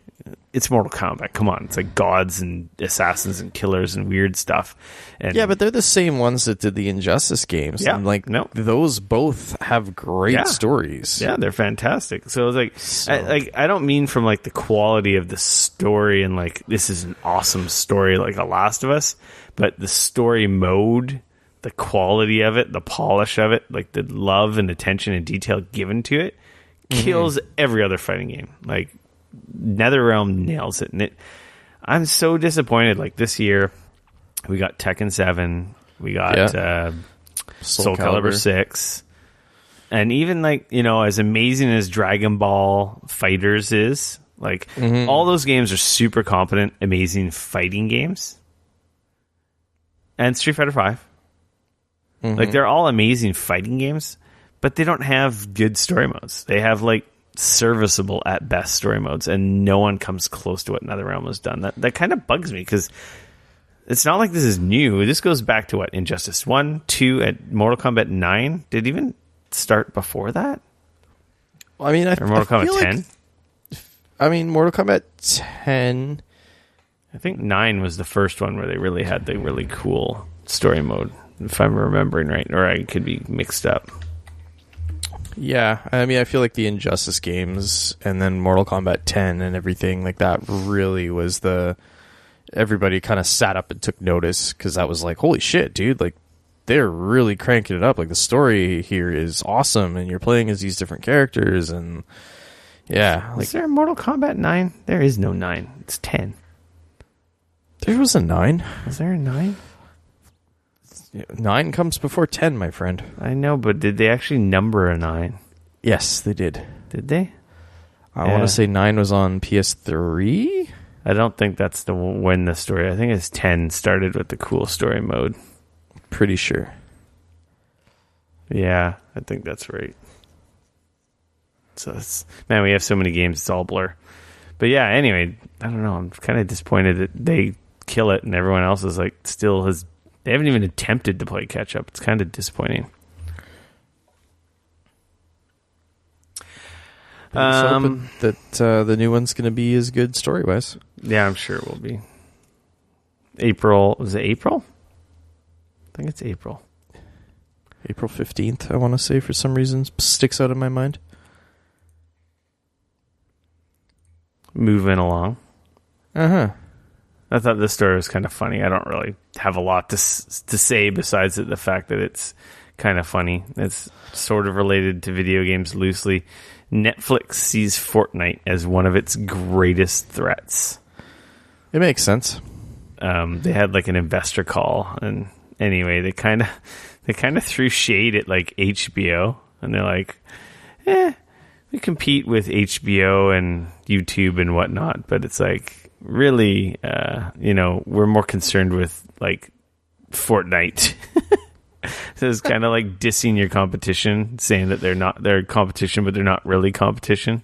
It's Mortal Kombat. Come on. It's like gods and assassins and killers and weird stuff. And Yeah, but they're the same ones that did the Injustice games. Yeah, and like no. those both have great stories. yeah, they're fantastic. So it's like, I don't mean from like the quality of the story and like this is an awesome story like The Last of Us, but the story mode, the quality of it, the polish of it, like the love and attention and detail given to it kills every other fighting game. Like, NetherRealm nails it. And I'm so disappointed. Like, this year, we got Tekken 7, we got Soul Calibur 6, and even, like, you know, as amazing as Dragon Ball Fighters is, like, all those games are super competent, amazing fighting games. And Street Fighter 5. Like, they're all amazing fighting games, but they don't have good story modes. They have, like, serviceable at best story modes, and no one comes close to what NetherRealm has done. That kind of bugs me, because it's not like this is new. This goes back to what? Injustice 1, 2, at Mortal Kombat 9? Did it even start before that? Well, I mean, or Mortal Kombat 10? Mortal Kombat 10. I think 9 was the first one where they really had the really cool story mode, if I'm remembering right, or I could be mixed up. Yeah, I mean, I feel like the Injustice games and then Mortal Kombat 10 and everything like that really was everybody kind of sat up and took notice, because that was like, holy shit, dude, like, they're really cranking it up. Like, the story here is awesome, and you're playing as these different characters, and yeah. Is there a Mortal Kombat 9? There is no 9. It's 10. There was a 9. Was there a 9? 9 comes before 10, my friend. I know, but did they actually number a 9? Yes, they did. Did they? I want to say 9 was on PS3. I don't think that's when the story. I think it's 10 started with the cool story mode. Pretty sure. Yeah, I think that's right. So man, we have so many games, it's all blur. But yeah, anyway, I don't know. I'm kind of disappointed that they kill it and everyone else is like they haven't even attempted to play catch up. It's kind of disappointing. Hoping that the new one's going to be as good story wise. Yeah, I'm sure it will be. April, was it April? I think it's April. April 15th, I want to say, for some reason, sticks out in my mind. Moving along. Uh-huh. I thought this story was kind of funny. I don't really have a lot to say besides the fact that it's kind of funny. It's sort of related to video games loosely. Netflix sees Fortnite as one of its greatest threats. It makes sense. They had like an investor call, and anyway, they kind of threw shade at like HBO, and they're like, we compete with HBO and YouTube and whatnot, but it's like, really, we're more concerned with like Fortnite. So it's kind of like dissing your competition, saying that they're competition, but they're not really competition.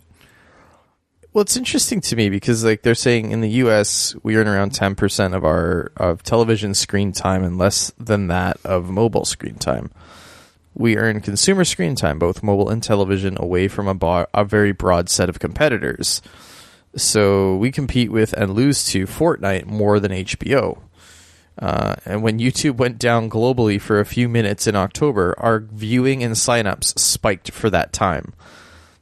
Well, it's interesting to me because like they're saying in the US, we earn around 10% of television screen time and less than that of mobile screen time. We earn consumer screen time, both mobile and television, away from a very broad set of competitors. So we compete with and lose to Fortnite more than HBO. And when YouTube went down globally for a few minutes in October, our viewing and signups spiked for that time.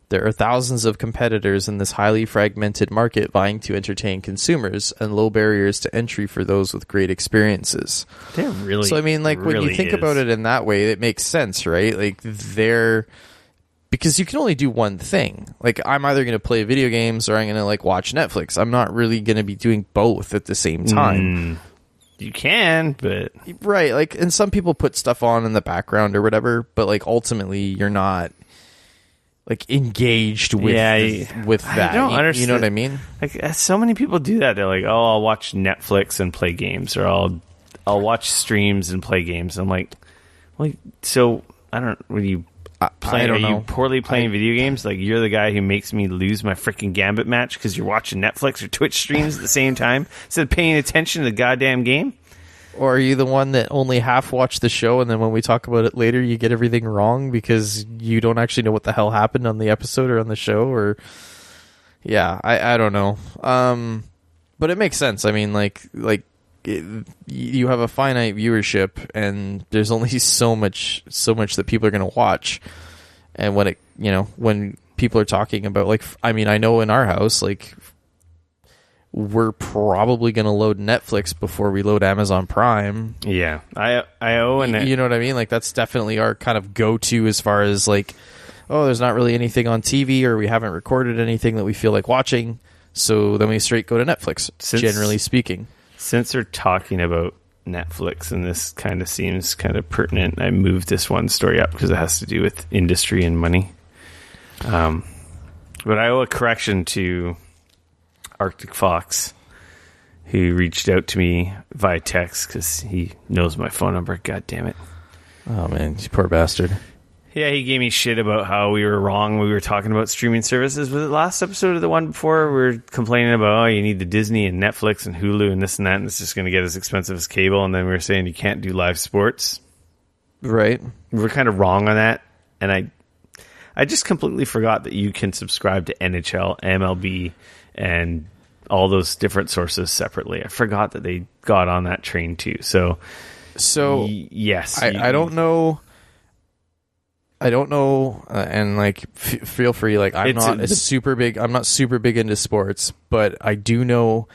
There are thousands of competitors in this highly fragmented market vying to entertain consumers, and low barriers to entry for those with great experiences. There really, so I mean, like when you think about it in that way, it makes sense, right? Like because you can only do one thing. Like I'm either going to play video games or I'm going to like watch Netflix. I'm not really going to be doing both at the same time. You can, but right. Like, and some people put stuff on in the background or whatever, but like ultimately you're not like engaged with that. I don't understand. You know what I mean? Like so many people do that. They're like, "Oh, I'll watch Netflix and play games, or I'll watch streams and play games." I'm like, well, so I don't. When you play, are you poorly playing video games? Like you're the guy who makes me lose my freaking Gambit match because you're watching Netflix or Twitch streams at the same time instead of paying attention to the goddamn game. Or are you the one that only half watched the show, and then when we talk about it later, you get everything wrong because you don't actually know what the hell happened on the episode or on the show? Or yeah, I don't know. But it makes sense. I mean, you have a finite viewership, and there's only so much that people are going to watch. And when people are talking about, like, I mean, I know in our house, like, we're probably going to load Netflix before we load Amazon Prime. Yeah. I own it. You know what I mean? Like, that's definitely our kind of go-to as far as, like, oh, there's not really anything on TV, or we haven't recorded anything that we feel like watching, so then we straight go to Netflix, generally speaking. Since they're talking about Netflix, and this kind of seems kind of pertinent, I moved this one story up because it has to do with industry and money. But I owe a correction to Arctic Fox, who reached out to me via text because he knows my phone number. God damn it. Oh, man, you poor bastard. Yeah, he gave me shit about how we were wrong. We were talking about streaming services. Was it last episode or the one before? We were complaining about, you need the Disney and Netflix and Hulu and this and that, and it's just going to get as expensive as cable. And then we were saying you can't do live sports. Right. We were kind of wrong on that. And I just completely forgot that you can subscribe to NHL, MLB, and all those different sources separately. I forgot that they got on that train too. So yes. I don't know. And like, feel free. Like, I'm not super big into sports, but I do know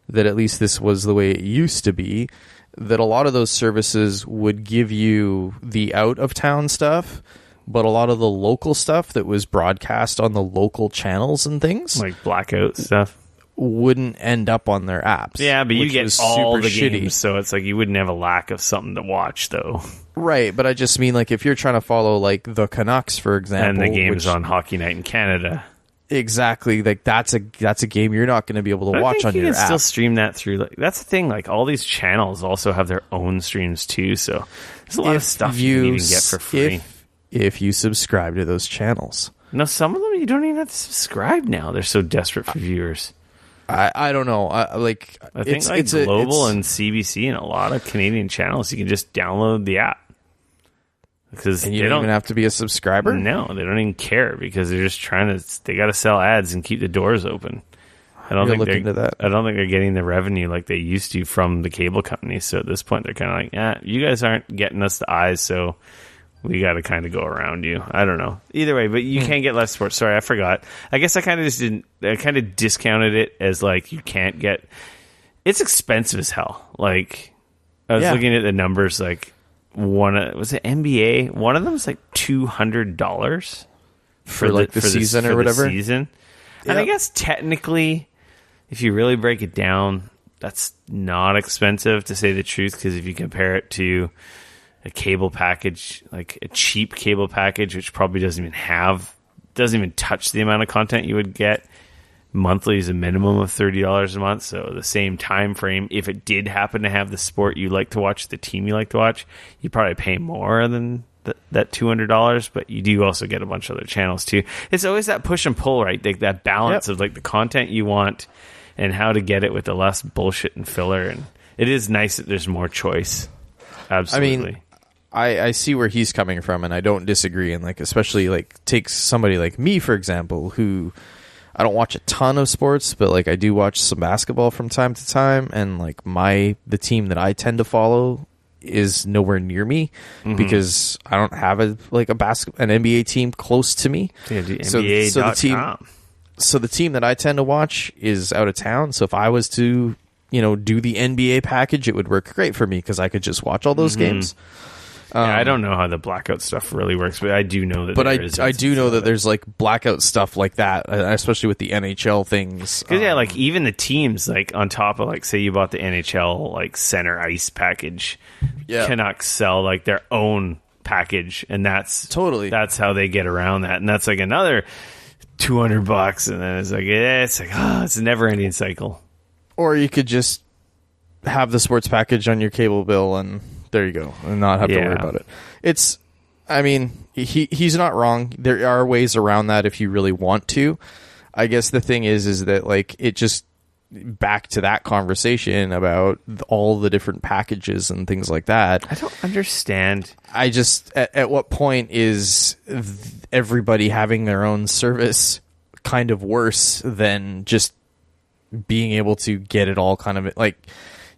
that at least this was the way it used to be. That a lot of those services would give you the out of town stuff, but a lot of the local stuff that was broadcast on the local channels and things, like blackout stuff, wouldn't end up on their apps. Yeah, but you get all the shitty games, so it's like you wouldn't have a lack of something to watch, though. Right, but I just mean, like, if you're trying to follow, like, the Canucks, for example, and the games on Hockey Night in Canada, exactly, like that's a game you're not going to be able to watch on your app. You can still stream that through. Like, that's the thing. Like, all these channels also have their own streams too, so there's a lot of stuff you can even get for free if you subscribe to those channels. No, some of them you don't even have to subscribe now. They're so desperate for viewers. I don't know. I think it's Global and CBC and a lot of Canadian channels, you can just download the app. Because and you don't even have to be a subscriber? No, they don't even care because they're just they got to sell ads and keep the doors open. I don't think they're getting the revenue like they used to from the cable companies. So at this point, they're kind of like, you guys aren't getting us the eyes, so we got to kind of go around you. I don't know. Either way, but you can't get live sports. Sorry, I forgot. I guess I kind of discounted it as like you can't get. It's expensive as hell. Like I was looking at the numbers, like. Was it NBA? One of them was like $200 for the season or whatever. Season, and I guess technically, if you really break it down, that's not expensive to say the truth. Because if you compare it to a cable package, like a cheap cable package, which probably doesn't even touch the amount of content you would get. Monthly is a minimum of $30 a month, so the same time frame. If it did happen to have the sport you like to watch, the team you like to watch, you probably pay more than that $200. But you do also get a bunch of other channels too. It's always that push and pull, right? Like that balance of like the content you want and how to get it with the less bullshit and filler. And it is nice that there's more choice. Absolutely. I mean, I see where he's coming from, and I don't disagree. And like, especially like, take somebody like me for example, who. I don't watch a ton of sports, but like I do watch some basketball from time to time, and like the team that I tend to follow is nowhere near me because I don't have an NBA team close to me. Yeah, so the team that I tend to watch is out of town. So if I was to, do the NBA package, it would work great for me because I could just watch all those games. I don't know how the blackout stuff really works, but I do know that. But I do know that there's like blackout stuff like that, especially with the NHL things. Because like even the teams, like on top of like say you bought the NHL like center ice package, Canucks sell like their own package, and that's how they get around that, and that's like another $200, and then it's a never ending cycle. Or you could just have the sports package on your cable bill and. There you go, and not have to worry about it. He's not wrong. There are ways around that if you really want to. I guess the thing is that like it just back to that conversation about all the different packages and things like that. I don't understand. I just at what point is everybody having their own service kind of worse than just being able to get it all kind of like.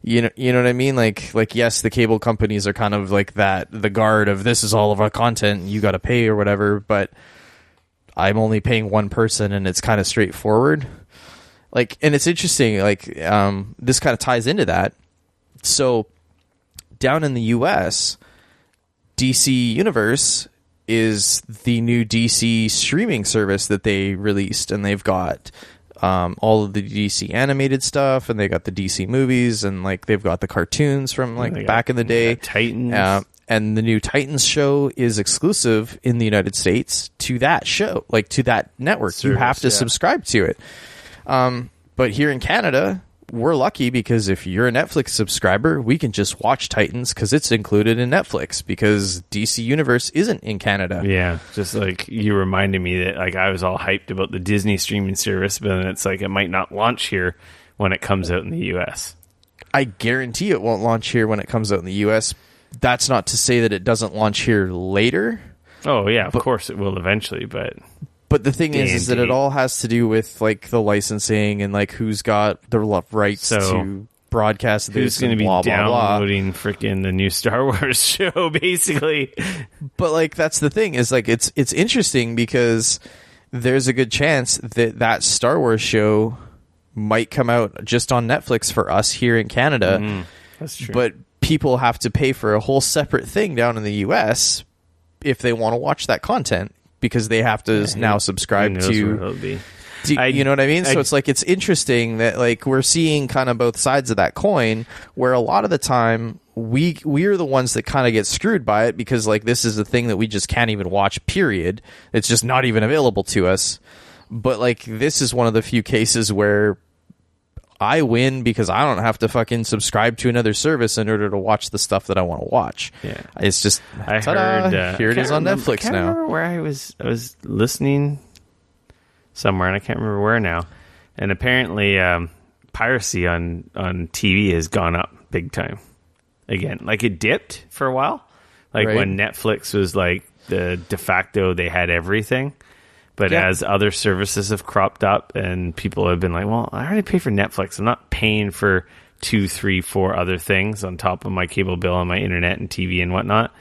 You know what I mean? Like yes, the cable companies are kind of like that, the guard of this is all of our content, you got to pay or whatever, but I'm only paying one person and it's kind of straightforward. Like, and it's interesting, like, this kind of ties into that. So down in the US, DC Universe is the new DC streaming service that they released, and they've got all of the DC animated stuff, and they got the DC movies, and like they've got the cartoons from like back in the day. Titans. And the new Titans show is exclusive in the United States to that show, like to that network. You have to subscribe to it. But here in Canada, we're lucky because if you're a Netflix subscriber, we can just watch Titans because it's included in Netflix because DC Universe isn't in Canada. Yeah, just like you reminded me that like I was all hyped about the Disney streaming service, but then it's like it might not launch here when it comes out in the US. I guarantee it won't launch here when it comes out in the US. That's not to say that it doesn't launch here later. Oh yeah, of course it will eventually, but the thing is that it all has to do with like the licensing and like who's got the rights to broadcast this. Who's going to be downloading freaking the new Star Wars show, basically? But like that's the thing is like it's interesting because there's a good chance that Star Wars show might come out just on Netflix for us here in Canada. That's true. But people have to pay for a whole separate thing down in the US if they want to watch that content because they have to now subscribe to you know what I mean? So it's like it's interesting that like we're seeing kind of both sides of that coin where a lot of the time we are the ones that kind of get screwed by it because like this is a thing that we just can't even watch, period. It's just not even available to us. But like this is one of the few cases where I win because I don't have to fucking subscribe to another service in order to watch the stuff that I want to watch. Yeah, it's just I heard here it is on Netflix now. I can't remember where I was listening somewhere, and I can't remember where now. And apparently, piracy on TV has gone up big time again. Like it dipped for a while, like when Netflix was like the de facto, they had everything. But as other services have cropped up and people have been like, well, I already pay for Netflix. I'm not paying for 2, 3, 4 other things on top of my cable bill and my internet and TV and whatnot.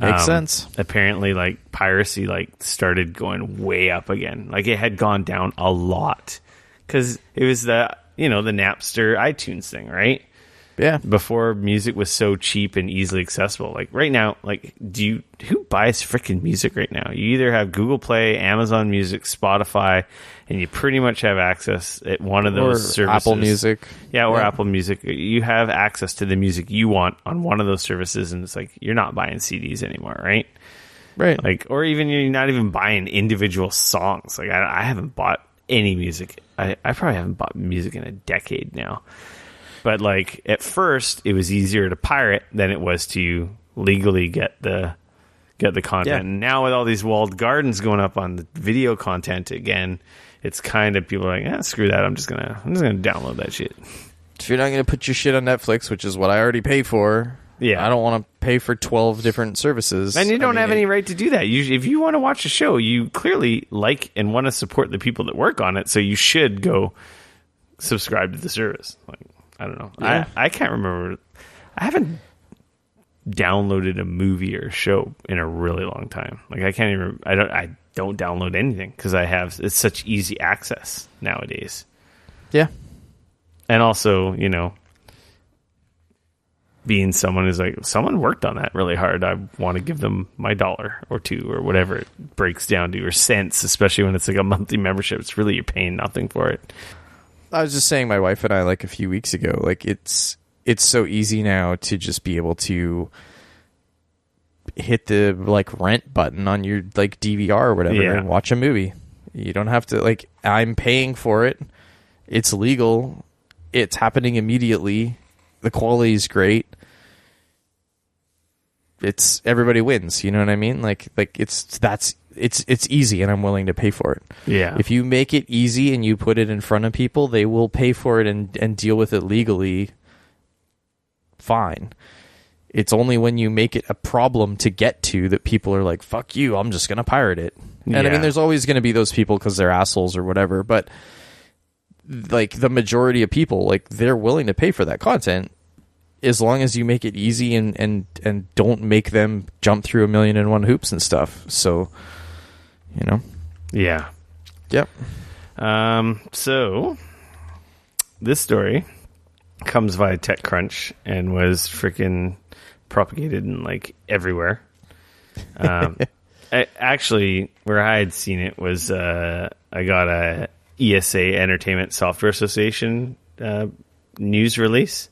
Makes sense. Apparently, like piracy, like started going way up again. Like it had gone down a lot because it was the Napster iTunes thing, right? Yeah. Before music was so cheap and easily accessible. Like right now, like who buys freaking music right now? You either have Google Play, Amazon Music, Spotify, and you pretty much have access at one of those services. Apple Music. Yeah, or Apple Music. You have access to the music you want on one of those services, and it's like you're not buying CDs anymore, right? Right. Like, or even you're not even buying individual songs. Like I haven't bought any music. I probably haven't bought music in a decade now. But like at first, it was easier to pirate than it was to legally get the content. Yeah. And now with all these walled gardens going up on the video content again, it's kind of people are like, screw that. I'm just gonna download that shit. If you're not gonna put your shit on Netflix, which is what I already pay for, I don't want to pay for 12 different services. And you don't have any right to do that. If you want to watch a show, you clearly like and want to support the people that work on it, so you should go subscribe to the service. Like, I don't know. Yeah. I can't remember. I haven't downloaded a movie or a show in a really long time. Like I can't even. I don't download anything because it's such easy access nowadays. Yeah, and also being someone who's like someone worked on that really hard. I want to give them my $1 or $2 or whatever it breaks down to or cents, especially when it's like a monthly membership. It's really you're paying nothing for it. I was just saying, my wife and I, like a few weeks ago, like it's so easy now to just be able to hit the like rent button on your like DVR or whatever and watch a movie. You don't have to like. I'm paying for it. It's legal. It's happening immediately. The quality is great. It's everybody wins. You know what I mean? Like it's easy, and I'm willing to pay for it. Yeah. If you make it easy and you put it in front of people, they will pay for it and deal with it legally. Fine. It's only when you make it a problem to get to that people are like, "Fuck you! I'm just gonna pirate it." And I mean, there's always going to be those people because they're assholes or whatever. But like the majority of people, like they're willing to pay for that content as long as you make it easy and don't make them jump through 1,000,001 hoops and stuff. So. Yeah. Yep. So this story comes via TechCrunch and was freaking propagated in like everywhere. Actually, where I had seen it was I got a ESA Entertainment Software Association news release.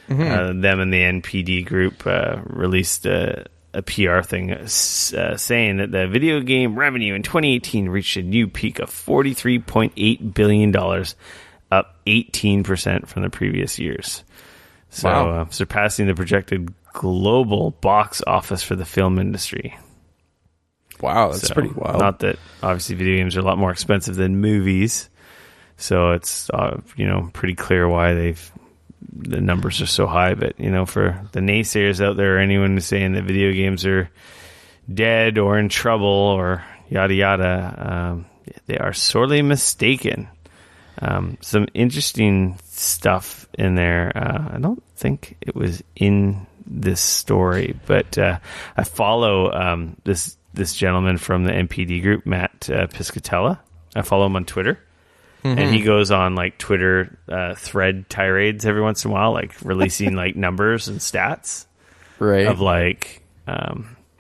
Mm-hmm. Them and the NPD group released a PR thing saying that the video game revenue in 2018 reached a new peak of $43.8 billion, up 18% from the previous years. So Wow. surpassing the projected global box office for the film industry. Wow, that's So, pretty wild. Not that obviously video games are a lot more expensive than movies, so it's pretty clear why the numbers are so high. But for the naysayers out there, or anyone who's saying that video games are dead or in trouble or yada yada, they are sorely mistaken. Some interesting stuff in there. I don't think it was in this story, but I follow this gentleman from the NPD group, Matt Piscatella. I follow him on Twitter, and he goes on like Twitter thread tirades every once in a while, like releasing like numbers and stats of like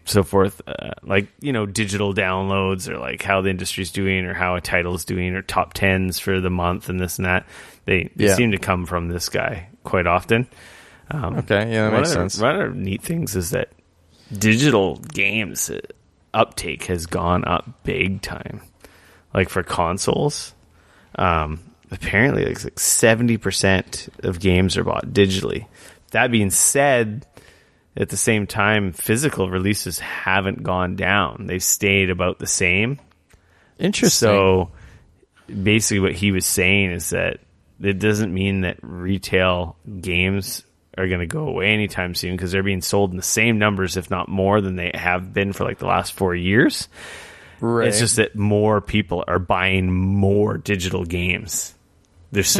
so forth, digital downloads, or like how the industry's doing, or how a title's doing, or top 10s for the month and this and that. They seem to come from this guy quite often. Okay, yeah, that makes sense. One of the neat things is that digital games uptake has gone up big time. Like for consoles, apparently like 70% of games are bought digitally. That being said, at the same time, physical releases haven't gone down. They've stayed about the same. Interesting. So basically what he was saying is that it doesn't mean that retail games are going to go away anytime soon, because they're being sold in the same numbers, if not more, than they have been for like the last 4 years. Right. It's just that more people are buying more digital games. It's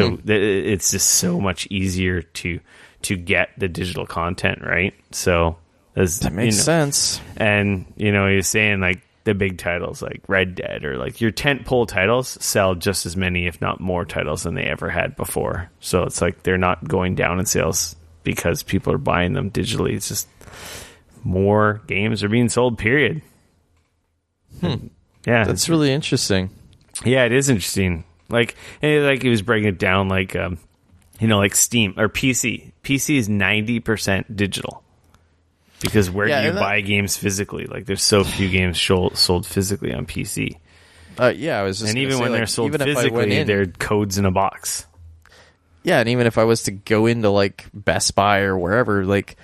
just so much easier to get the digital content, right? So that makes sense. And he was saying like the big titles like Red Dead, or like your tentpole titles, sell just as many, if not more, titles than they ever had before. So it's like they're not going down in sales because people are buying them digitally. It's just more games are being sold, period. Yeah, That's really interesting. Yeah, it is interesting. Like he was breaking it down like like Steam or PC. PC is 90% digital, because where do you buy games physically? Like there's so few games sold physically on PC. I was just, and even when they're sold physically, they're codes in a box. Yeah, and even if I was to go into like Best Buy or wherever, like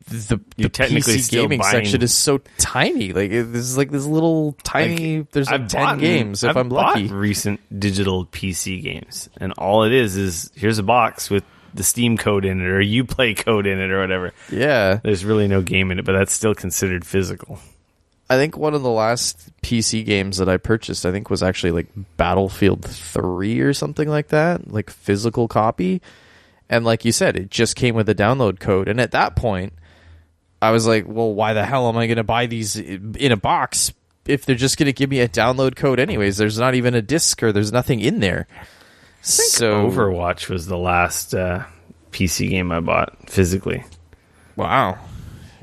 the technically PC gaming buying section is so tiny. Like there's like this little tiny. There's like 10 games if I'm lucky. I've bought recent digital PC games, and all it is here's a box with the Steam code in it, or Uplay code in it, or whatever. Yeah, there's really no game in it, but that's still considered physical. I think one of the last PC games that I purchased, I think, was actually like Battlefield 3 or something like that, like physical copy. And like you said, it just came with a download code. And at that point, I was like, well, why the hell am I going to buy these in a box if they're just going to give me a download code anyways? There's not even a disc, or there's nothing in there. I think Overwatch was the last PC game I bought physically. Wow.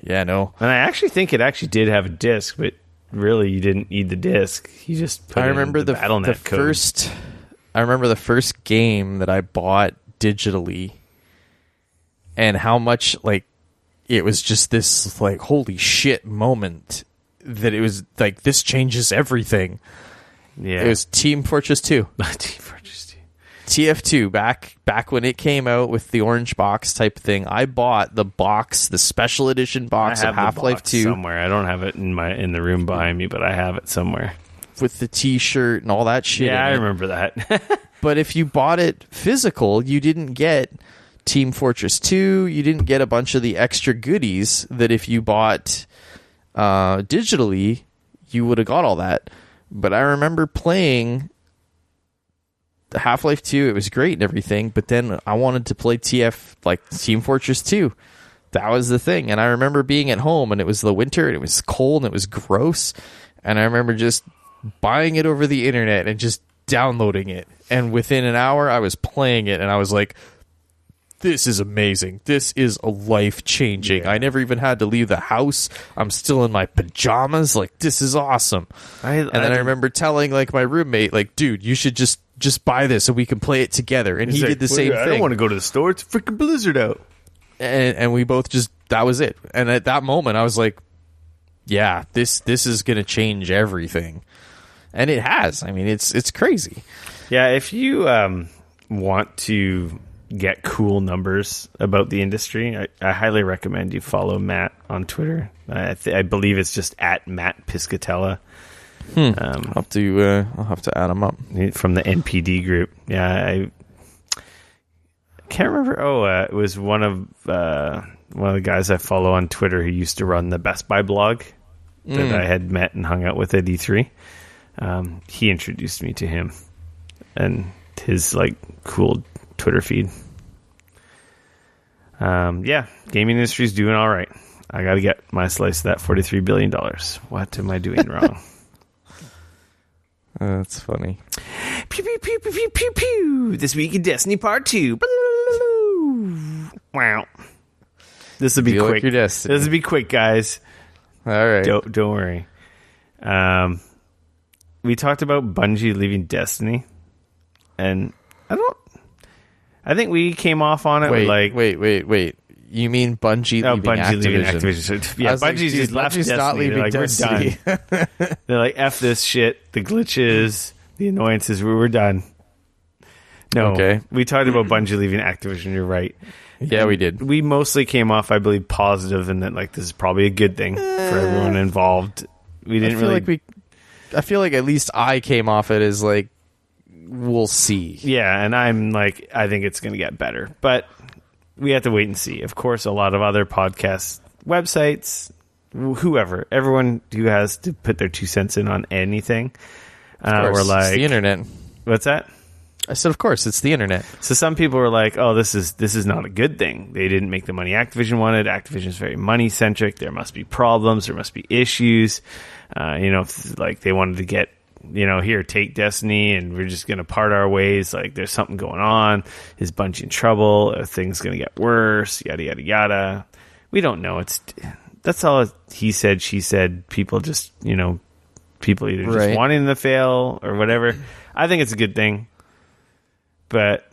Yeah, no. And I actually think it actually did have a disc, but really you didn't need the disc. You just put in the BattleNet code. I remember the first game that I bought digitally, and how much like it was just this like holy shit moment that it was like, this changes everything. Yeah. It was Team Fortress 2. Team Fortress 2. TF2 back when it came out with the orange box type thing. I bought the box, the special edition box of Half-Life 2 somewhere. I don't have it in the room behind me, but I have it somewhere with the T-shirt and all that shit. Yeah, I remember that. But if you bought it physical, you didn't get Team Fortress 2. You didn't get a bunch of the extra goodies that if you bought digitally, you would have got all that. But I remember playing the Half-Life 2, it was great and everything, but then I wanted to play Team Fortress 2. That was the thing. And I remember being at home, and it was the winter, and it was cold, and it was gross. And I remember just buying it over the internet and just downloading it. And within an hour, I was playing it, and I was like, this is amazing. This is life-changing. Yeah. I never even had to leave the house. I'm still in my pajamas. Like, this is awesome. And then I remember telling, like, my roommate, like, dude, you should just buy this so we can play it together. And he did the same thing. I don't want to go to the store. It's freaking Blizzard out. And we both just, that was it. And at that moment, I was like, yeah, this is going to change everything. And it has. I mean, it's crazy. Yeah, if you want to get cool numbers about the industry, I highly recommend you follow Matt on Twitter. I believe it's just at Matt Piscatella. I'll have to add him up from the NPD group. Yeah, I can't remember. It was one of the guys I follow on Twitter who used to run the Best Buy blog that I had met and hung out with at E3. He introduced me to him and his like cool Twitter feed. Gaming industry's doing all right. I got to get my slice of that $43 billion. What am I doing wrong? That's funny. Pew, pew, pew, pew, pew, pew, pew. This week in Destiny Part 2. Wow. This will be quick. This will be quick, guys. All right. Don't worry. We talked about Bungie leaving Destiny. And I think we came off on it with like... Wait. You mean Bungie leaving Activision? So, yeah, Bungie's just left Destiny. Not leaving They're like, Destiny. We're done. They're like, F this shit. The glitches, the annoyances, we were done. No, okay. We talked about Bungie leaving Activision. You're right. Yeah, we did. We mostly came off, I believe, positive, and that like this is probably a good thing for everyone involved. We didn't I feel like at least I came off it as like, we'll see. Yeah, and I'm like, I think it's going to get better, but we have to wait and see. Of course, a lot of other podcast websites, whoever, everyone who has to put their 2 cents in on anything, we're like, it's the internet. What's that? I said, of course, it's the internet. So some people were like, "Oh, this is not a good thing. They didn't make the money Activision wanted. Activision's very money centric. There must be problems. There must be issues. Like they wanted to get, here, take Destiny, and we're just going to part our ways. Like there's something going on. Is Bungie in trouble? Are things going to get worse? Yada yada yada. We don't know. That's all he said, she said. People just, people either just wanting them to fail or whatever. I think it's a good thing. But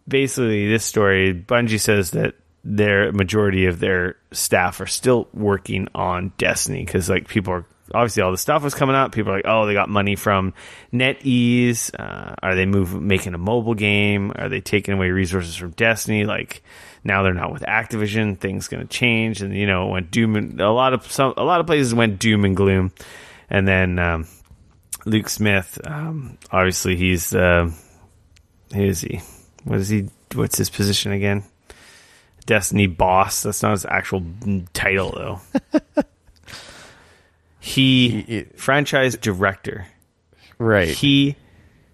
basically, this story, Bungie says that their majority of their staff are still working on Destiny because, like, people are obviously all the stuff was coming up. People are like, "Oh, they got money from NetEase. Are they making a mobile game? Are they taking away resources from Destiny? Like, now they're not with Activision. Things going to change." And it went doom and a lot of places went doom and gloom. And then Luke Smith, obviously, he's. Who is he? What's his position again? Destiny boss. That's not his actual title, though. He franchise director. Right. He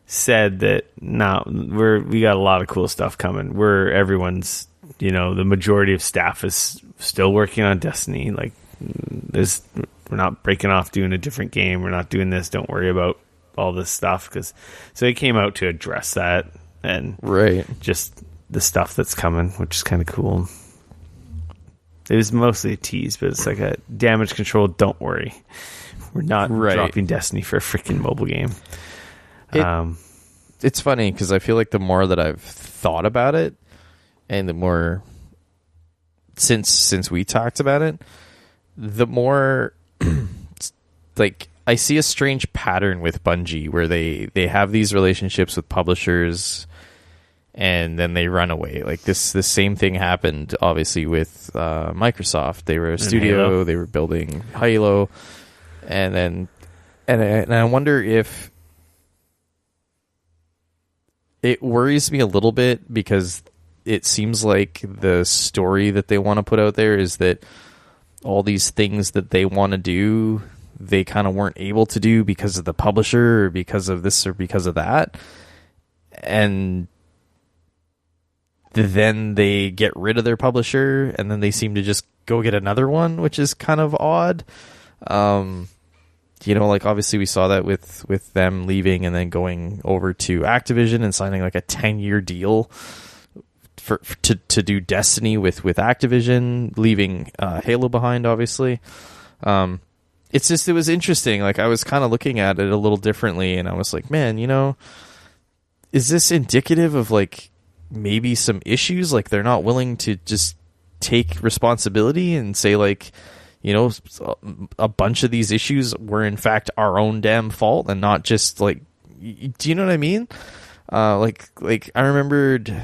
said that we got a lot of cool stuff coming. Everyone's, the majority of staff is still working on Destiny. Like, we're not breaking off doing a different game. We're not doing this. Don't worry about all this stuff. So he came out to address that. And just the stuff that's coming, which is kind of cool. It was mostly a tease, but it's like a damage control. Don't worry, we're not dropping Destiny for a freaking mobile game. It's funny because I feel like the more that I've thought about it, and the more since we talked about it, the more like I see a strange pattern with Bungie where they have these relationships with publishers and then they run away. Like this same thing happened obviously with Microsoft. They were a studio, Halo. They were building Halo, and I wonder if it worries me a little bit because it seems like the story that they want to put out there is that all these things that they want to do, they kind of weren't able to do because of the publisher or because of this or because of that. And then they get rid of their publisher and then they seem to just go get another one, which is kind of odd. Like obviously we saw that with them leaving and then going over to Activision and signing like a 10-year deal to do Destiny with Activision, leaving Halo behind, obviously. It's just, it was interesting. Like I was kind of looking at it a little differently and I was like, man, is this indicative of like maybe some issues? Like they're not willing to just take responsibility and say like, a bunch of these issues were in fact our own damn fault and not just like, do you know what I mean? Like I remembered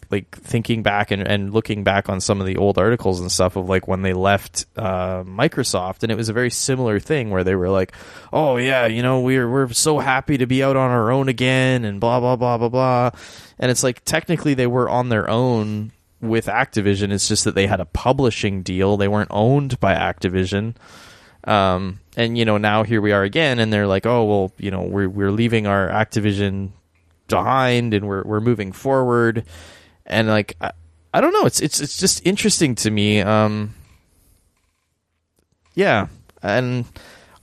like thinking back and looking back on some of the old articles and stuff of like when they left Microsoft, and it was a very similar thing where they were like, oh yeah, you know, we're so happy to be out on our own again and blah blah blah blah blah. And it's like technically they were on their own with Activision. It's just that they had a publishing deal. They weren't owned by Activision. And you know, now here we are again, and they're like, oh well, you know, we're leaving our Activision behind and we're moving forward. And like I don't know, it's just interesting to me. Yeah, and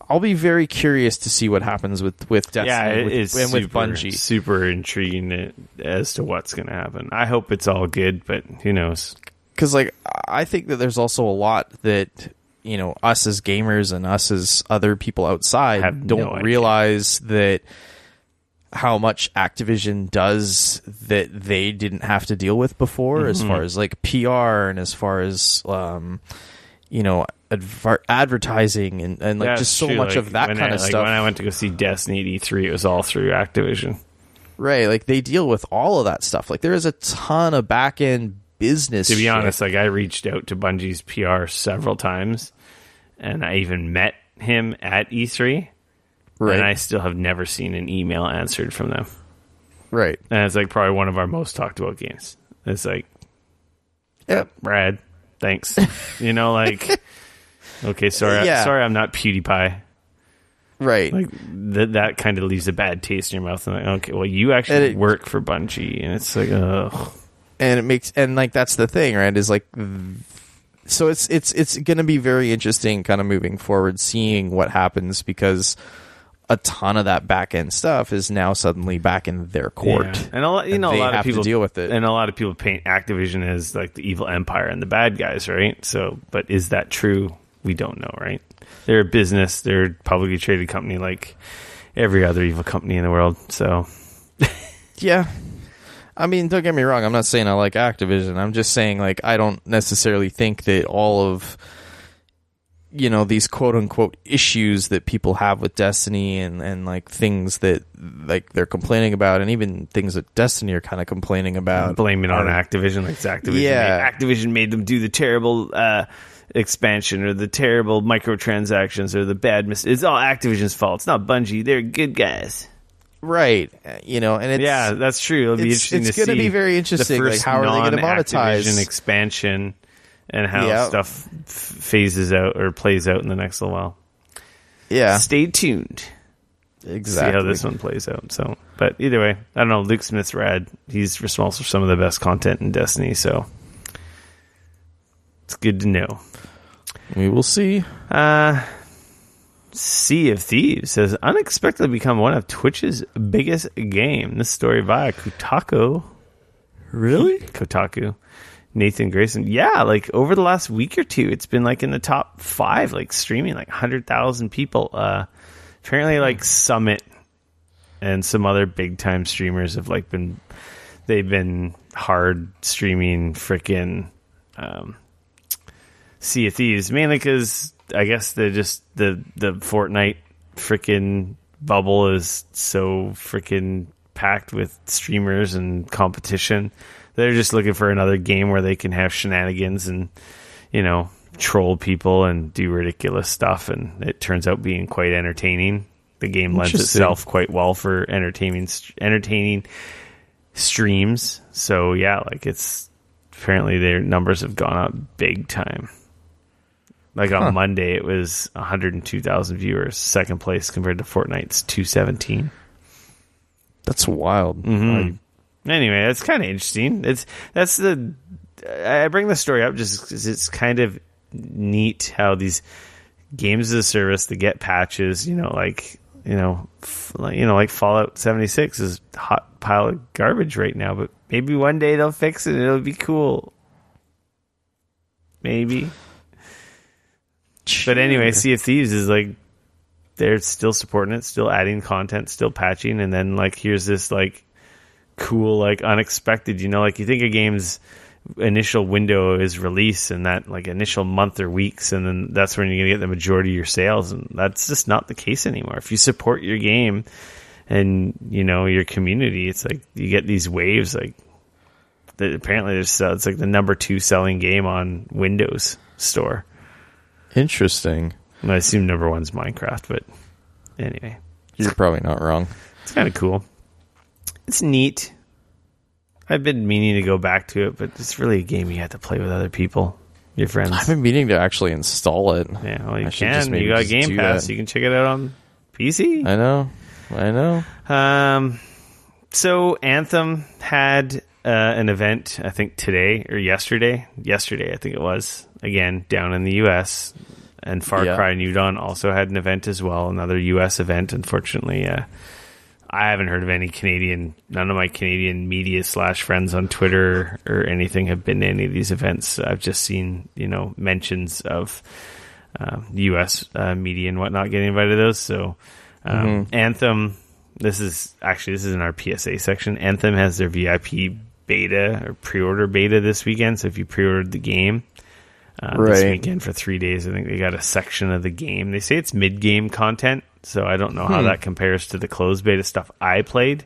I'll be very curious to see what happens with Destiny. Yeah, it is and with Bungie. Super intriguing as to what's going to happen. I hope it's all good, but who knows? Because like I think that there's also a lot that, you know, us as gamers and us as other people outside don't realize that how much Activision does that they didn't have to deal with before, as far as like PR and as far as you know, advertising and like just so much of that kind of stuff. When I went to go see Destiny at E3, it was all through Activision. Right, like they deal with all of that stuff. Like there is a ton of back end business. To be honest, like I reached out to Bungie's PR several times, and I even met him at E3. Right. And I still have never seen an email answered from them. Right. And it's like probably one of our most talked about games. It's like, yep, rad. Thanks. You know, like, okay, sorry. Sorry I'm not PewDiePie. Right. Like, that kind of leaves a bad taste in your mouth. And like, okay, well, you actually work for Bungie. And it's like, ugh. And it makes, and like, that's the thing, right? Is like, so it's going to be very interesting kind of moving forward, seeing what happens, because a ton of that back end stuff is now suddenly back in their court. Yeah. And a lot, a lot of people deal with it. And a lot of people paint Activision as like the evil empire and the bad guys, right? So, but is that true? We don't know, right? They're a business. They're a publicly traded company like every other evil company in the world. So, yeah. I mean, don't get me wrong. I'm not saying I like Activision. I'm just saying, like, I don't necessarily think that all of, you know, these quote unquote issues that people have with Destiny and like things that like they're complaining about, and even things that Destiny are kind of complaining about, blame it on Activision. Like it's Activision. Yeah. Activision made them do the terrible expansion or the terrible microtransactions or the bad it's all Activision's fault. It's not Bungie. They're good guys. Right. You know, and yeah, that's true. It'll be interesting to see. It's going to be very interesting. Like, how are they going to monetize expansion and how stuff phases out or plays out in the next little while. Yeah. Stay tuned. Exactly. See how this one plays out. So, but either way, I don't know. Luke Smith's rad. He's responsible for some of the best content in Destiny, so it's good to know. We will see. Sea of Thieves has unexpectedly become one of Twitch's biggest game. This story via Kotaku. Really? Kotaku. Nathan Grayson. Yeah, like over the last week or two, it's been like in the top 5, like streaming, like 100,000 people. Apparently, like Summit and some other big time streamers have like they've been hard streaming frickin' Sea of Thieves, mainly because I guess the Fortnite frickin' bubble is so frickin' packed with streamers and competition. They're just looking for another game where they can have shenanigans and, you know, troll people and do ridiculous stuff, and it turns out being quite entertaining. The game lends itself quite well for entertaining streams. So yeah, like it's apparently their numbers have gone up big time. Like on Monday, it was 102,000 viewers, second place compared to Fortnite's 217. That's wild. Mm-hmm. Anyway, that's kind of interesting. I bring the story up just because it's kind of neat how these games as a service, they get patches, like Fallout 76 is a hot pile of garbage right now, but maybe one day they'll fix it and it'll be cool. Maybe. Sure. But anyway, Sea of Thieves is like, they're still supporting it, still adding content, still patching, and then like here's this like cool, like unexpected, like you think a game's initial window is release and that like initial month or weeks, and then that's when you're gonna get the majority of your sales, and that's just not the case anymore. If you support your game and your community. It's like you get these waves. Like apparently, it's like the number 2 selling game on Windows Store. Interesting. I assume number 1's Minecraft, but anyway, you're probably not wrong. It's kind of cool. It's neat. I've been meaning to go back to it, but it's really a game you have to play with other people, your friends. I've been meaning to actually install it. Yeah, well, you can. You got Game Pass. You can check it out on PC. I know. So Anthem had an event, I think today or yesterday. Yesterday, I think it was. Again, down in the U.S. And Far Cry New Dawn also had an event as well, another U.S. event. Unfortunately, I haven't heard of any none of my Canadian media / friends on Twitter or anything have been to any of these events. I've just seen, mentions of U.S. media and whatnot getting invited to those. So Anthem, this is in our PSA section. Anthem has their VIP beta or pre-order beta this weekend. So if you pre-ordered the game this weekend for 3 days, I think they got a section of the game. They say it's mid-game content. So I don't know how that compares to the closed beta stuff I played.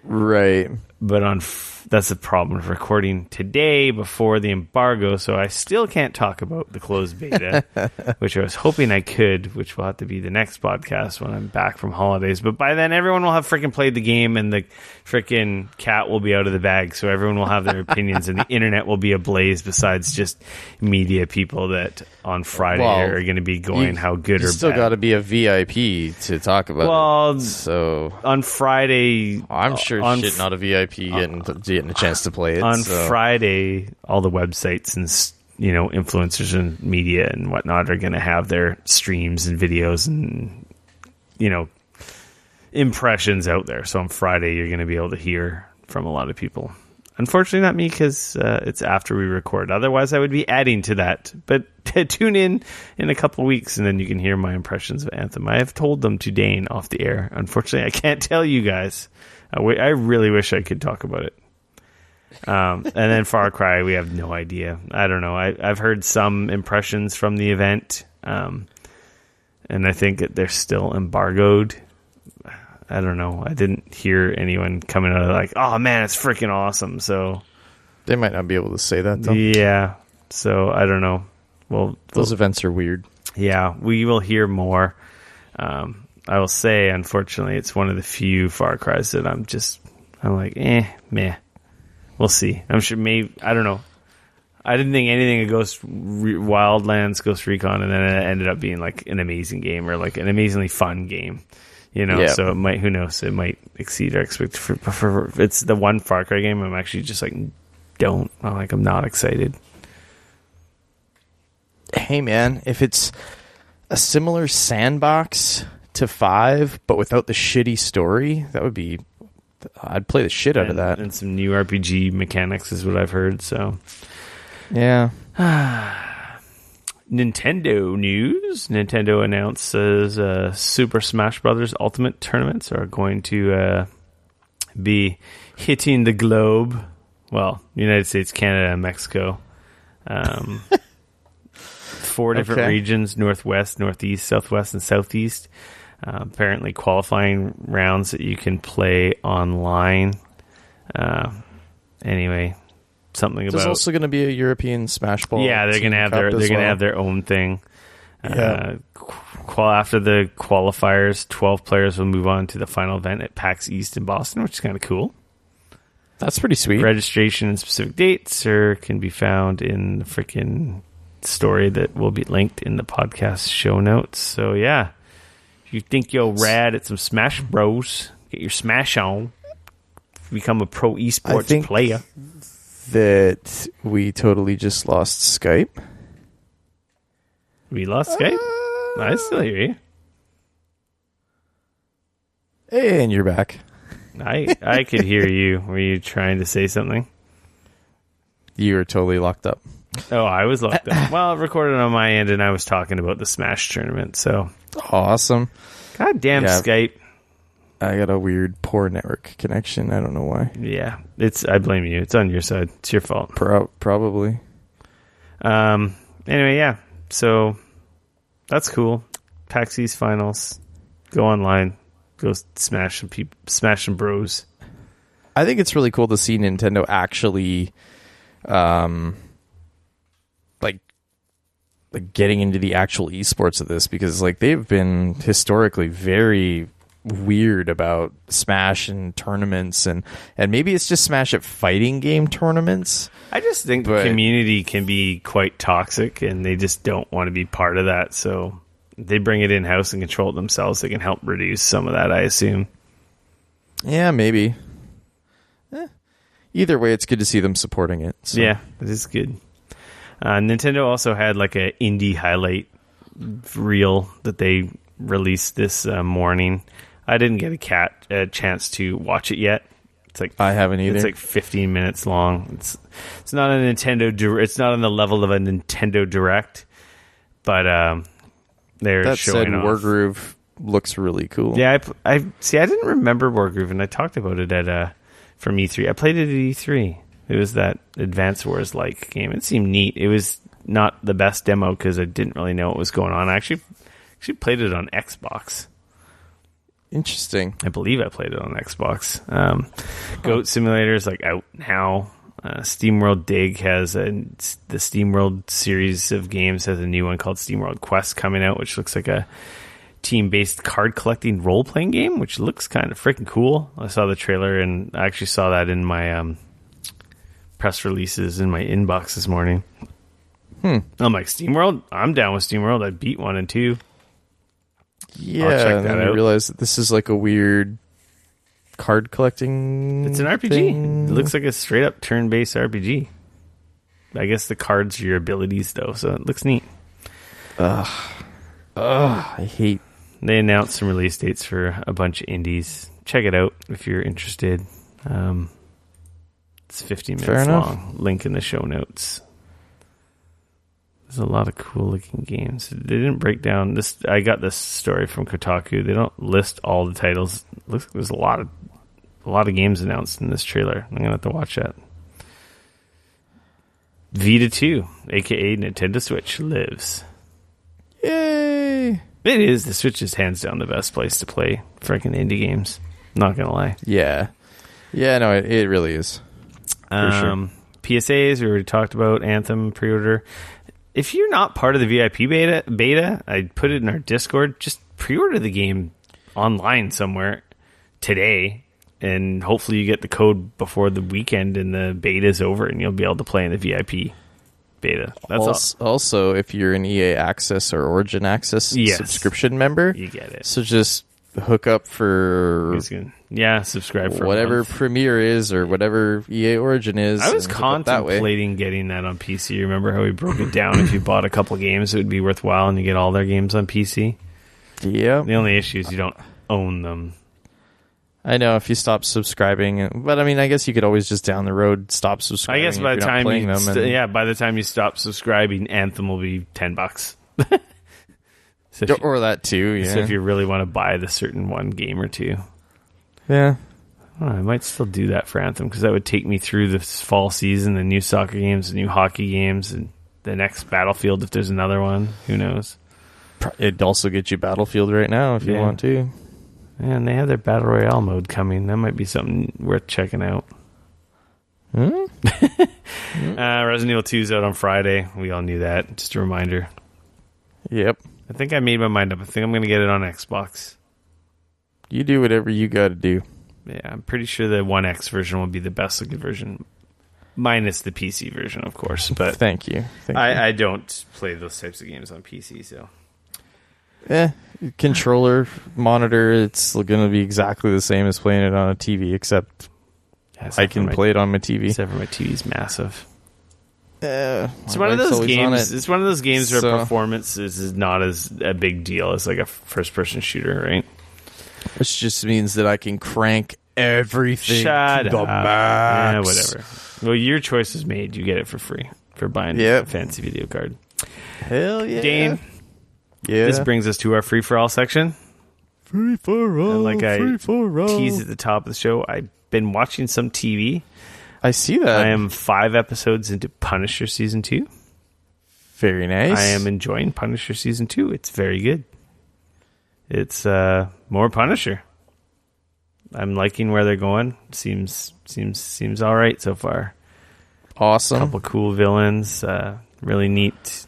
Right. But that's the problem with recording today before the embargo, so I still can't talk about the closed beta, which I was hoping I could, which will have to be the next podcast when I'm back from holidays. But by then, everyone will have freaking played the game, and the freaking cat will be out of the bag, so everyone will have their opinions, and the internet will be ablaze besides just media people that on Friday are going to be going how good or bad. You still got to be a VIP to talk about it. So on Friday... I'm sure not a VIP getting a chance to play it. On Friday, all the websites and influencers and media and whatnot are going to have their streams and videos and impressions out there. So on Friday, you're going to be able to hear from a lot of people. Unfortunately, not me, because it's after we record. Otherwise, I would be adding to that. But tune in a couple weeks, and then you can hear my impressions of Anthem. I have told them to Dane off the air. Unfortunately, I can't tell you guys. I really wish I could talk about it. And then Far Cry, we have no idea. I don't know. I've heard some impressions from the event, and I think that they're still embargoed. I don't know. I didn't hear anyone coming out of like, oh man, it's freaking awesome. So they might not be able to say that though. Yeah. So I don't know. Well, those events are weird. Yeah, we will hear more. I will say, unfortunately, it's one of the few Far Cries that I'm like, meh. We'll see. I'm sure maybe, I don't know. I didn't think anything of Wildlands, Ghost Recon, and then it ended up being like an amazing game or like an amazingly fun game. So it might, who knows, it might exceed our expectations. It's the one Far Cry game I'm actually just like, I'm not excited. Hey man, if it's a similar sandbox to 5, but without the shitty story, I'd play the shit out of that. And some new RPG mechanics is what I've heard, so. Yeah. Nintendo news. Nintendo announces Super Smash Bros. Ultimate tournaments are going to be hitting the globe. Well, United States, Canada, and Mexico. 4 different regions, Northwest, Northeast, Southwest, and Southeast. Apparently qualifying rounds that you can play online. Anyway, something about... There's also going to be a European Smash Ball. Yeah, they're going to have their own thing. Yeah. After the qualifiers, 12 players will move on to the final event at PAX East in Boston, which is kind of cool. That's pretty sweet. Registration and specific dates can be found in the freaking story that will be linked in the podcast show notes. So yeah, if you think you're rad at some Smash Bros, get your Smash on, become a pro esports player. That we totally just lost Skype. We lost Skype? I still hear you. Hey, and you're back. I could hear you. Were you trying to say something? You were totally locked up. Oh, I was locked up. Well, recorded on my end, and I was talking about the Smash tournament. So awesome! Goddamn Skype! I got a weird, poor network connection. I don't know why. Yeah, I blame you. It's on your side. It's your fault. Probably. Anyway, yeah. So that's cool. PAX East finals. Go online. Go smash some bros. I think it's really cool to see Nintendo actually, like getting into the actual esports of this, because like they've been historically very weird about Smash and tournaments, and maybe it's just Smash at fighting game tournaments. I just think the community can be quite toxic, and they just don't want to be part of that. So they bring it in-house and control it themselves. They can help reduce some of that, I assume. Yeah, maybe. Either way, it's good to see them supporting it. So. Yeah, it is good. Nintendo also had like a indie highlight reel that they released this morning. I didn't get a chance to watch it yet. It's like I haven't either. It's like 15 minutes long. It's not a Nintendo. It's not on the level of a Nintendo Direct, but they're that showing said, off. Wargroove looks really cool. Yeah, I see. I didn't remember Wargroove, and I talked about it at from E3. I played it at E3. It was that Advance Wars like game. It seemed neat. It was not the best demo because I didn't really know what was going on. I actually played it on Xbox. Interesting. I believe I played it on Xbox. Goat Simulator is like out now. SteamWorld Dig has the SteamWorld series of games has a new one called SteamWorld Quest coming out, which looks like a team-based card collecting role-playing game, which looks kind of freaking cool. I saw the trailer, and I actually saw that in my press releases in my inbox this morning. I'm like, SteamWorld? I'm down with SteamWorld. I beat 1 and 2. Yeah, I'll check that and then I out. realized that this is like a weird card collecting. It's an RPG. thing. It looks like a straight-up turn-based RPG. I guess the cards are your abilities, though, so it looks neat. I hate. They announced some release dates for a bunch of indies. Check it out if you're interested. It's 50 minutes long. Link in the show notes. There's a lot of cool looking games. They didn't break down this. I got this story from Kotaku. They don't list all the titles. Looks like there's a lot of games announced in this trailer. I'm gonna have to watch that. Vita 2, aka Nintendo Switch, lives. Yay! It is. The Switch is hands down the best place to play freaking indie games. Not gonna lie. Yeah. No, it really is. For sure. PSAs we already talked about. Anthem pre-order. If you're not part of the VIP beta, I put it in our Discord. Just pre-order the game online somewhere today, and hopefully you get the code before the weekend and the beta is over, and you'll be able to play in the VIP beta. That's also, if you're an EA Access or Origin Access subscription member, you get it. So just hook up for subscribe for whatever Premiere is or whatever EA Origin is. I was contemplating getting that on PC. Remember how we broke it down? If you bought a couple games, it would be worthwhile, and you get all their games on PC. Yeah. The only issue is you don't own them. I know if you stop subscribing, but I mean, I guess you could always just down the road stop subscribing. I guess by the time by the time you stop subscribing, Anthem will be $10. Or that too. Yeah. So if you really want to buy the certain one game or two, yeah, I might still do that for Anthem, because that would take me through this fall season, the new soccer games, the new hockey games, and the next Battlefield if there's another one. Who knows? It'd also get you Battlefield right now if you want to. And they have their Battle Royale mode coming. That might be something worth checking out. Resident Evil 2 is out on Friday. We all knew that. Just a reminder. Yep. I think I made my mind up. I think I'm going to get it on Xbox. You do whatever you got to do. Yeah, I'm pretty sure the One X version will be the best looking version. Minus the PC version, of course. But Thank you. I don't play those types of games on PC, so... Controller, monitor, it's going to be exactly the same as playing it on a TV, except I can play it on my TV. Except for my TV's massive. It's one of those games. It's one of those games where performance is not as a big deal as like a first-person shooter, right? Which just means that I can crank everything to the max. Yeah, whatever. Well, your choice is made. You get it for free for buying a fancy video card. Hell yeah. Dane. Yeah. This brings us to our free-for-all section. Free-for-all. And like I free-for-all. teased at the top of the show, I've been watching some TV. I see that. I am 5 episodes into Punisher Season 2. Very nice. I am enjoying Punisher Season 2. It's very good. It's more Punisher. I'm liking where they're going. Seems all right so far. Awesome. Couple cool villains. Really neat.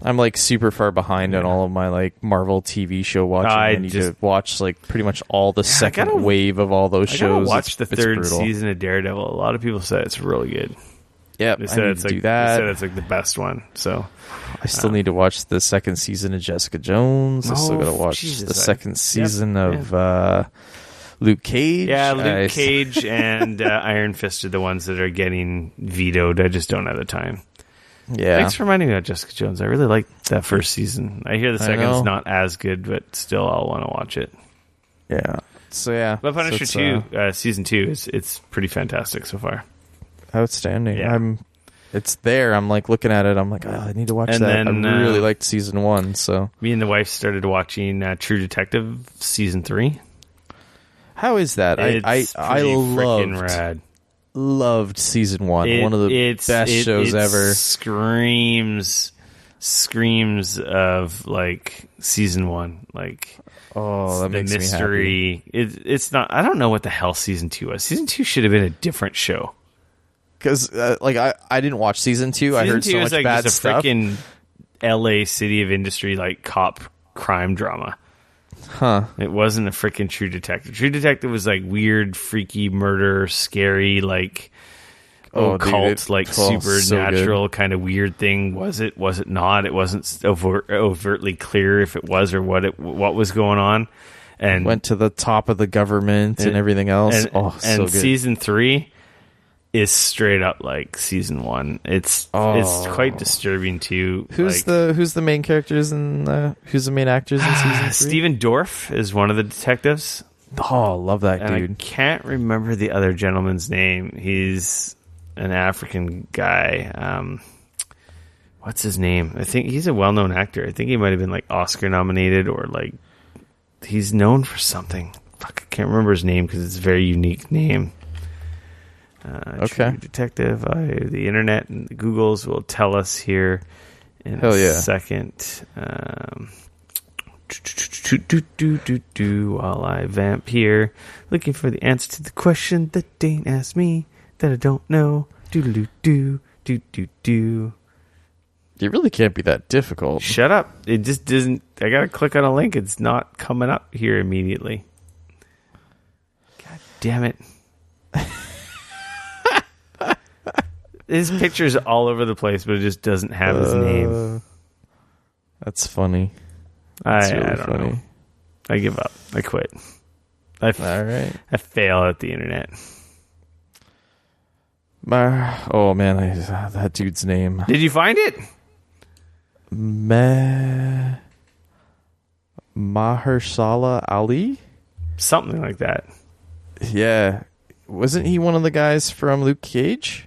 I'm like super far behind on all of my like Marvel TV show watching. I need to watch like pretty much all the second wave of all those shows. Watch the third season of Daredevil. A lot of people said it's really good. Yeah, they said it's like the best one. So I still need to watch the second season of Jessica Jones. I still got to watch the second season of Luke Cage. Yeah, Luke Cage and Iron Fist are the ones that are getting vetoed. I just don't have the time. Yeah. Thanks for reminding me of Jessica Jones. I really liked that first season. I hear the second's not as good, but still I'll want to watch it. Yeah. So yeah. But Punisher 2, season 2 it's pretty fantastic so far. Outstanding. Yeah. It's there. I'm like looking at it. I'm like, I need to watch that. Then, I really liked season 1. So me and the wife started watching True Detective season 3. How is that? I loved season 1. One of the best shows ever. Screams of like season 1. Like that makes mystery. Me happy. It's not. I don't know what the hell season 2 was. Season 2 should have been a different show. Because I didn't watch season 2. I heard so much bad stuff. Freaking LA City of Industry like cop crime drama. Huh. It wasn't a freaking True Detective. True Detective was like weird, freaky, murder, scary, like occult, like supernatural kind of weird thing. Was it? Was it not? It wasn't overtly clear if it was or what was going on. And went to the top of the government and everything else. So good. Season 3 is straight up like season 1. It's quite disturbing too. Who's the main characters and who's the main actors in season 3? Stephen Dorff is one of the detectives. Oh, love that dude. I can't remember the other gentleman's name. He's an African guy. What's his name? I think he's a well-known actor. I think he might have been like Oscar nominated or like he's known for something. Fuck, I can't remember his name because it's a very unique name. Okay. True Detective. The internet and the Googles will tell us here in a second. While I vamp here, looking for the answer to the question that Dane asked me that I don't know. Do. It really can't be that difficult. Shut up! It just doesn't. I gotta click on a link. It's not coming up here immediately. God damn it! His picture's all over the place, but it just doesn't have his name. That's funny. I don't know. I give up. I quit. All right. I fail at the internet. Oh man, that dude's name. Did you find it? Mahershala Ali? Something like that. Yeah. Wasn't he one of the guys from Luke Cage?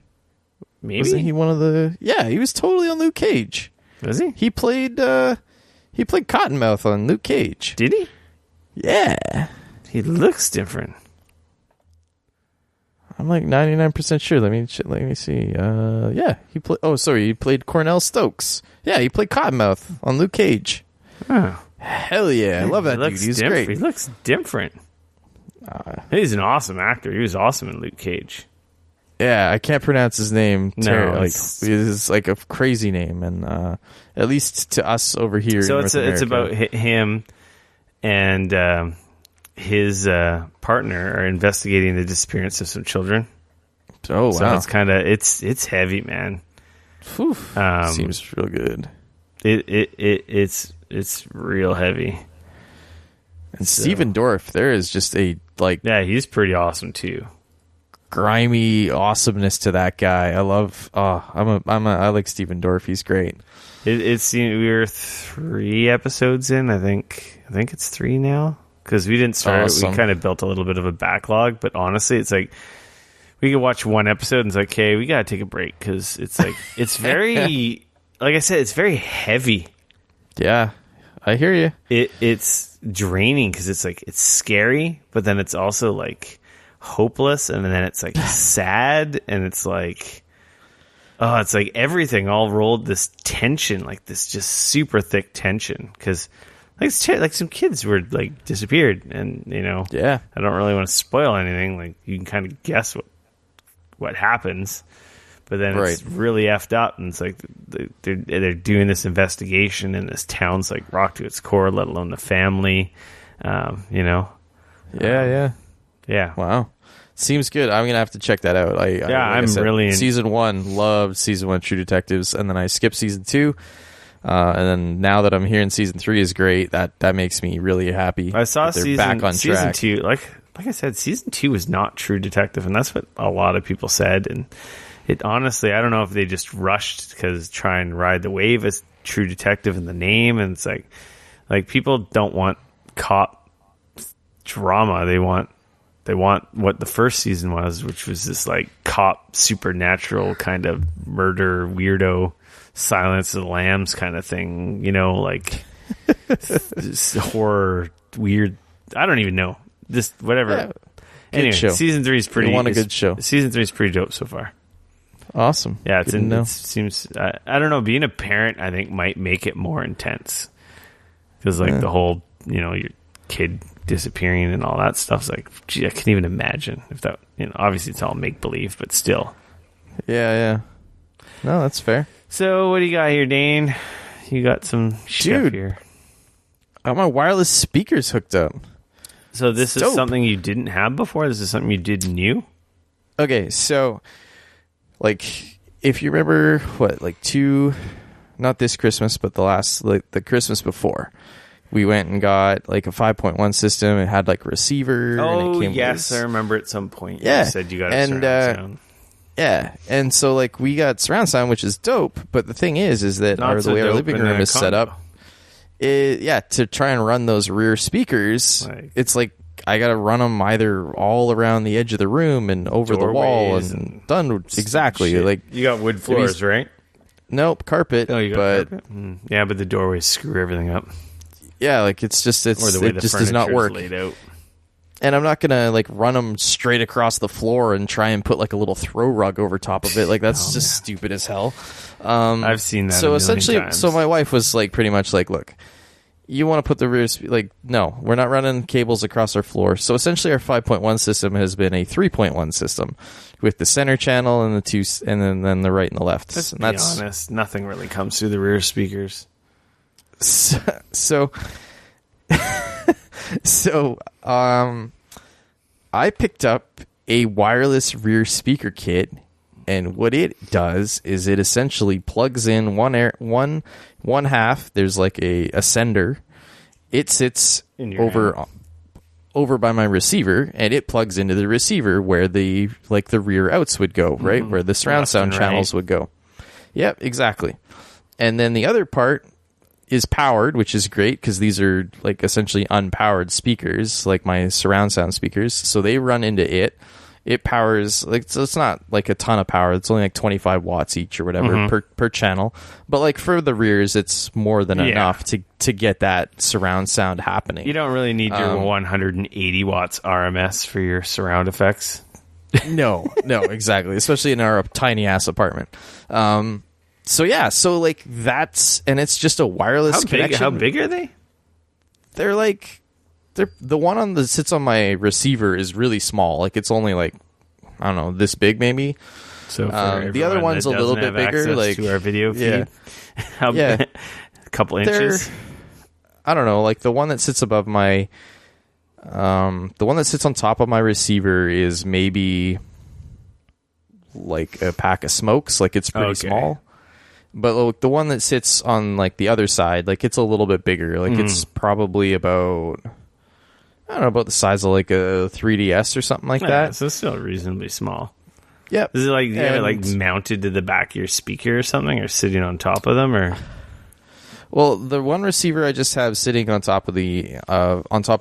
Maybe. Wasn't he one of the... Yeah, he was totally on Luke Cage. Was he? He played Cottonmouth on Luke Cage. Did he? Yeah. He looks different. I'm like 99% sure. Let me see. Yeah, he played... Oh, sorry, he played Cornell Stokes. Yeah, he played Cottonmouth on Luke Cage. Oh. Hell yeah. I love that dude. He's great. He looks different. He's an awesome actor. He was awesome in Luke Cage. Yeah, I can't pronounce his name. No, it's like a crazy name, and at least to us over here. So in North America, it's about him and his partner are investigating the disappearance of some children. Oh wow! So it's kind of it's heavy, man. Seems real good. It's real heavy. And so, Stephen Dorff, there is just a he's pretty awesome too. Grimy awesomeness to that guy. I love. I like Stephen Dorff. He's great. We're 3 episodes in. I think it's 3 now because we didn't start. Awesome. We kind of built a little bit of a backlog, but honestly, it's like we could watch one episode and it's like, okay, we gotta take a break because it's like it's very, like I said, it's very heavy. Yeah, I hear you. It's draining because it's like it's scary, but then it's also like hopeless, and then it's like sad, and it's like it's like everything all rolled, this tension, like this just super thick tension, because like some kids were like disappeared, and Yeah. I don't really want to spoil anything. Like you can kind of guess what happens, but then it's really effed up, and it's like they're doing this investigation, and this town's like rocked to its core, let alone the family. Yeah. Wow. Seems good. I'm gonna have to check that out. I'm really season 1. Loved season 1 True Detectives, and then I skipped season 2. And then now that I'm hearing season 3 is great, that makes me really happy. I saw they're back on season track. 2. Like I said, season 2 was not True Detective, and that's what a lot of people said. And it honestly, I don't know if they just rushed because try and ride the wave as True Detective in the name, and it's like people don't want cop drama. They want what the first season was, which was this like cop supernatural kind of murder weirdo, Silence of the Lambs kind of thing, like horror weird. I don't even know. Just whatever. Yeah, anyway, show. season 3 is pretty. A good show. Season 3 is pretty dope so far. Awesome. Yeah, it seems. I don't know. Being a parent, I think, might make it more intense because the whole your kid disappearing and all that stuff's like, gee, I can't even imagine if that. Obviously it's all make believe, but still. Yeah. No, that's fair. So what do you got here, Dane? You got some shit here. I got my wireless speakers hooked up. So this is something you didn't have before? This is something you did new? Okay, so if you remember not this Christmas, but the Christmas before, we went and got a 5.1 system. It had a receiver. Oh, and it came yes, I remember at some point. Yeah, you said you got a surround sound. Yeah, and so we got surround sound, which is dope. But the thing is that Not the way our living room is set up, to try and run those rear speakers, it's I got to run them either all around the edge of the room and over the wall and done exactly shit. You got wood floors, right? Nope, carpet. Oh, you got carpet? Yeah, but the doorways screw everything up. Yeah, it just does not work. Laid out. And I'm not gonna run them straight across the floor and try and put a little throw rug over top of it. That's just stupid as hell. I've seen that. So essentially, times. so my wife was pretty much look, you want to put the rear no, we're not running cables across our floor. So essentially, our 5.1 system has been a 3.1 system with the center channel and the two, and then the right and the left. Let's be honest, nothing really comes through the rear speakers. So I picked up a wireless rear speaker kit, and what it does is it essentially plugs in one half. There's a sender. It sits over by my receiver, and it plugs into the receiver where the rear outs would go, right? Where the surround sound channels would go. Yep, exactly. And then the other part is powered, which is great because these are essentially unpowered speakers, like my surround sound speakers. So they run into it. It powers so it's not a ton of power. It's only 25 watts each or whatever per channel. But for the rears, it's more than enough to get that surround sound happening. You don't really need your 180 watts RMS for your surround effects. No, exactly. Especially in our tiny ass apartment. So that's, and it's just a wireless connection. How big are they? They're the one that sits on my receiver is really small. It's only I don't know, this big maybe. So the other one's a little bit bigger. To our video feed. Yeah. A couple inches. I don't know. The one that sits above my, the one that sits on top of my receiver is maybe a pack of smokes. It's pretty small. But the one that sits on the other side, it's a little bit bigger. It's probably about, I don't know, about the size of a 3DS or something that. So it's still reasonably small. Yeah. Is it you have it mounted to the back of your speaker or something, or sitting on top of them, or? Well, the one receiver I just have sitting on top of the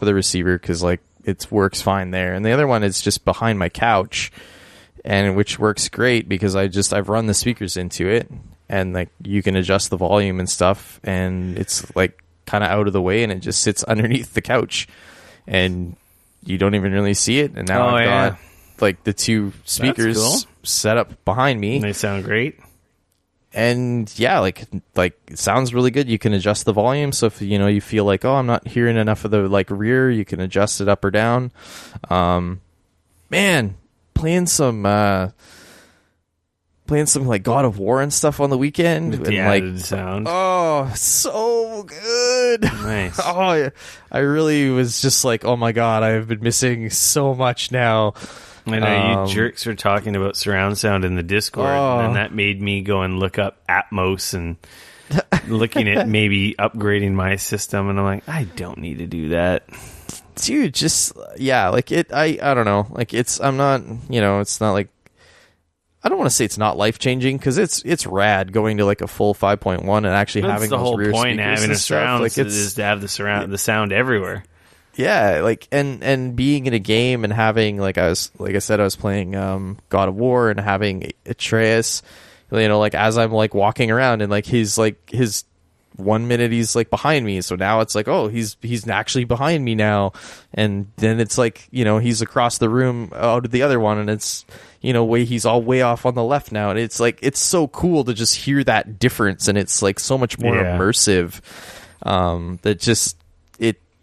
receiver because it works fine there, and the other one is just behind my couch, and which works great because I've run the speakers into it. And you can adjust the volume and stuff, and it's kind of out of the way, and it just sits underneath the couch, and you don't even really see it. And now I've got the two speakers set up behind me. And they sound great. yeah, like it sounds really good. You can adjust the volume, so if you feel like, oh, I'm not hearing enough of the like rear, you can adjust it up or down. Man, playing some like God of War and stuff on the weekend, with the and added sound. Oh, so good. Nice. Oh, I really was just like, oh my God, I've been missing so much now. I know you jerks were talking about surround sound in the Discord, and that made me go and look up Atmos and looking at maybe upgrading my system, and I'm like, I don't need to do that. Dude, just, yeah, like I don't know. Like I'm not, it's not like, I don't want to say it's not life-changing, because it's rad going to like a full 5.1 and actually having those rear speakers. That's the whole point of having a surround, like, is to have the sound everywhere. Yeah, like and being in a game and having like I said I was playing God of War and having Atreus, like as I'm like walking around and like his 1 minute he's like behind me, so now it's like, oh, he's actually behind me now, and then it's like he's across the room out of the other one, and it's he's all way off on the left now, and it's like it's so cool to just hear that difference, and it's like so much more immersive. That just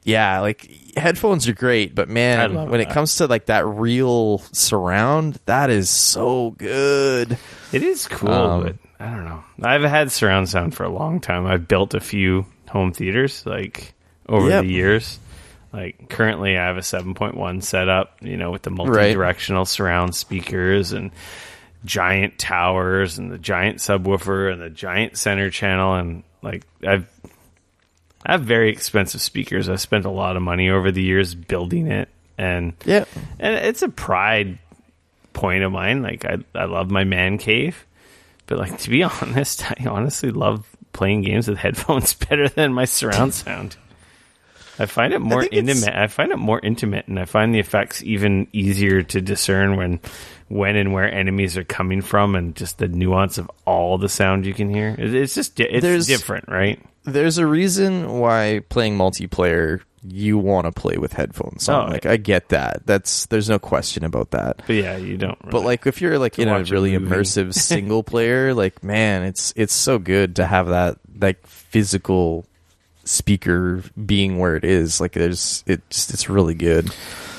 yeah, like headphones are great, but man, when it comes to like that real surround, that is so good. It is cool, but I don't know. I've had surround sound for a long time. I've built a few home theaters like over the years. Like currently I have a 7.1 set up, with the multi-directional surround speakers and giant towers and the giant subwoofer and the giant center channel, and like I have very expensive speakers. I spent a lot of money over the years building it, and it's a pride point of mine. Like I love my man cave, but like to be honest, I honestly love playing games with headphones better than my surround sound. I find it more intimate. I find it more intimate, and I find the effects even easier to discern when and where enemies are coming from, and just the nuance of all the sound you can hear. It's just it's different, right? There's a reason why playing multiplayer you want to play with headphones on. Like I get that. There's no question about that. But yeah, you don't. Really, but like if you're like in a really immersive single player, like man, it's so good to have that like physical speaker being where it is. Like it's really good.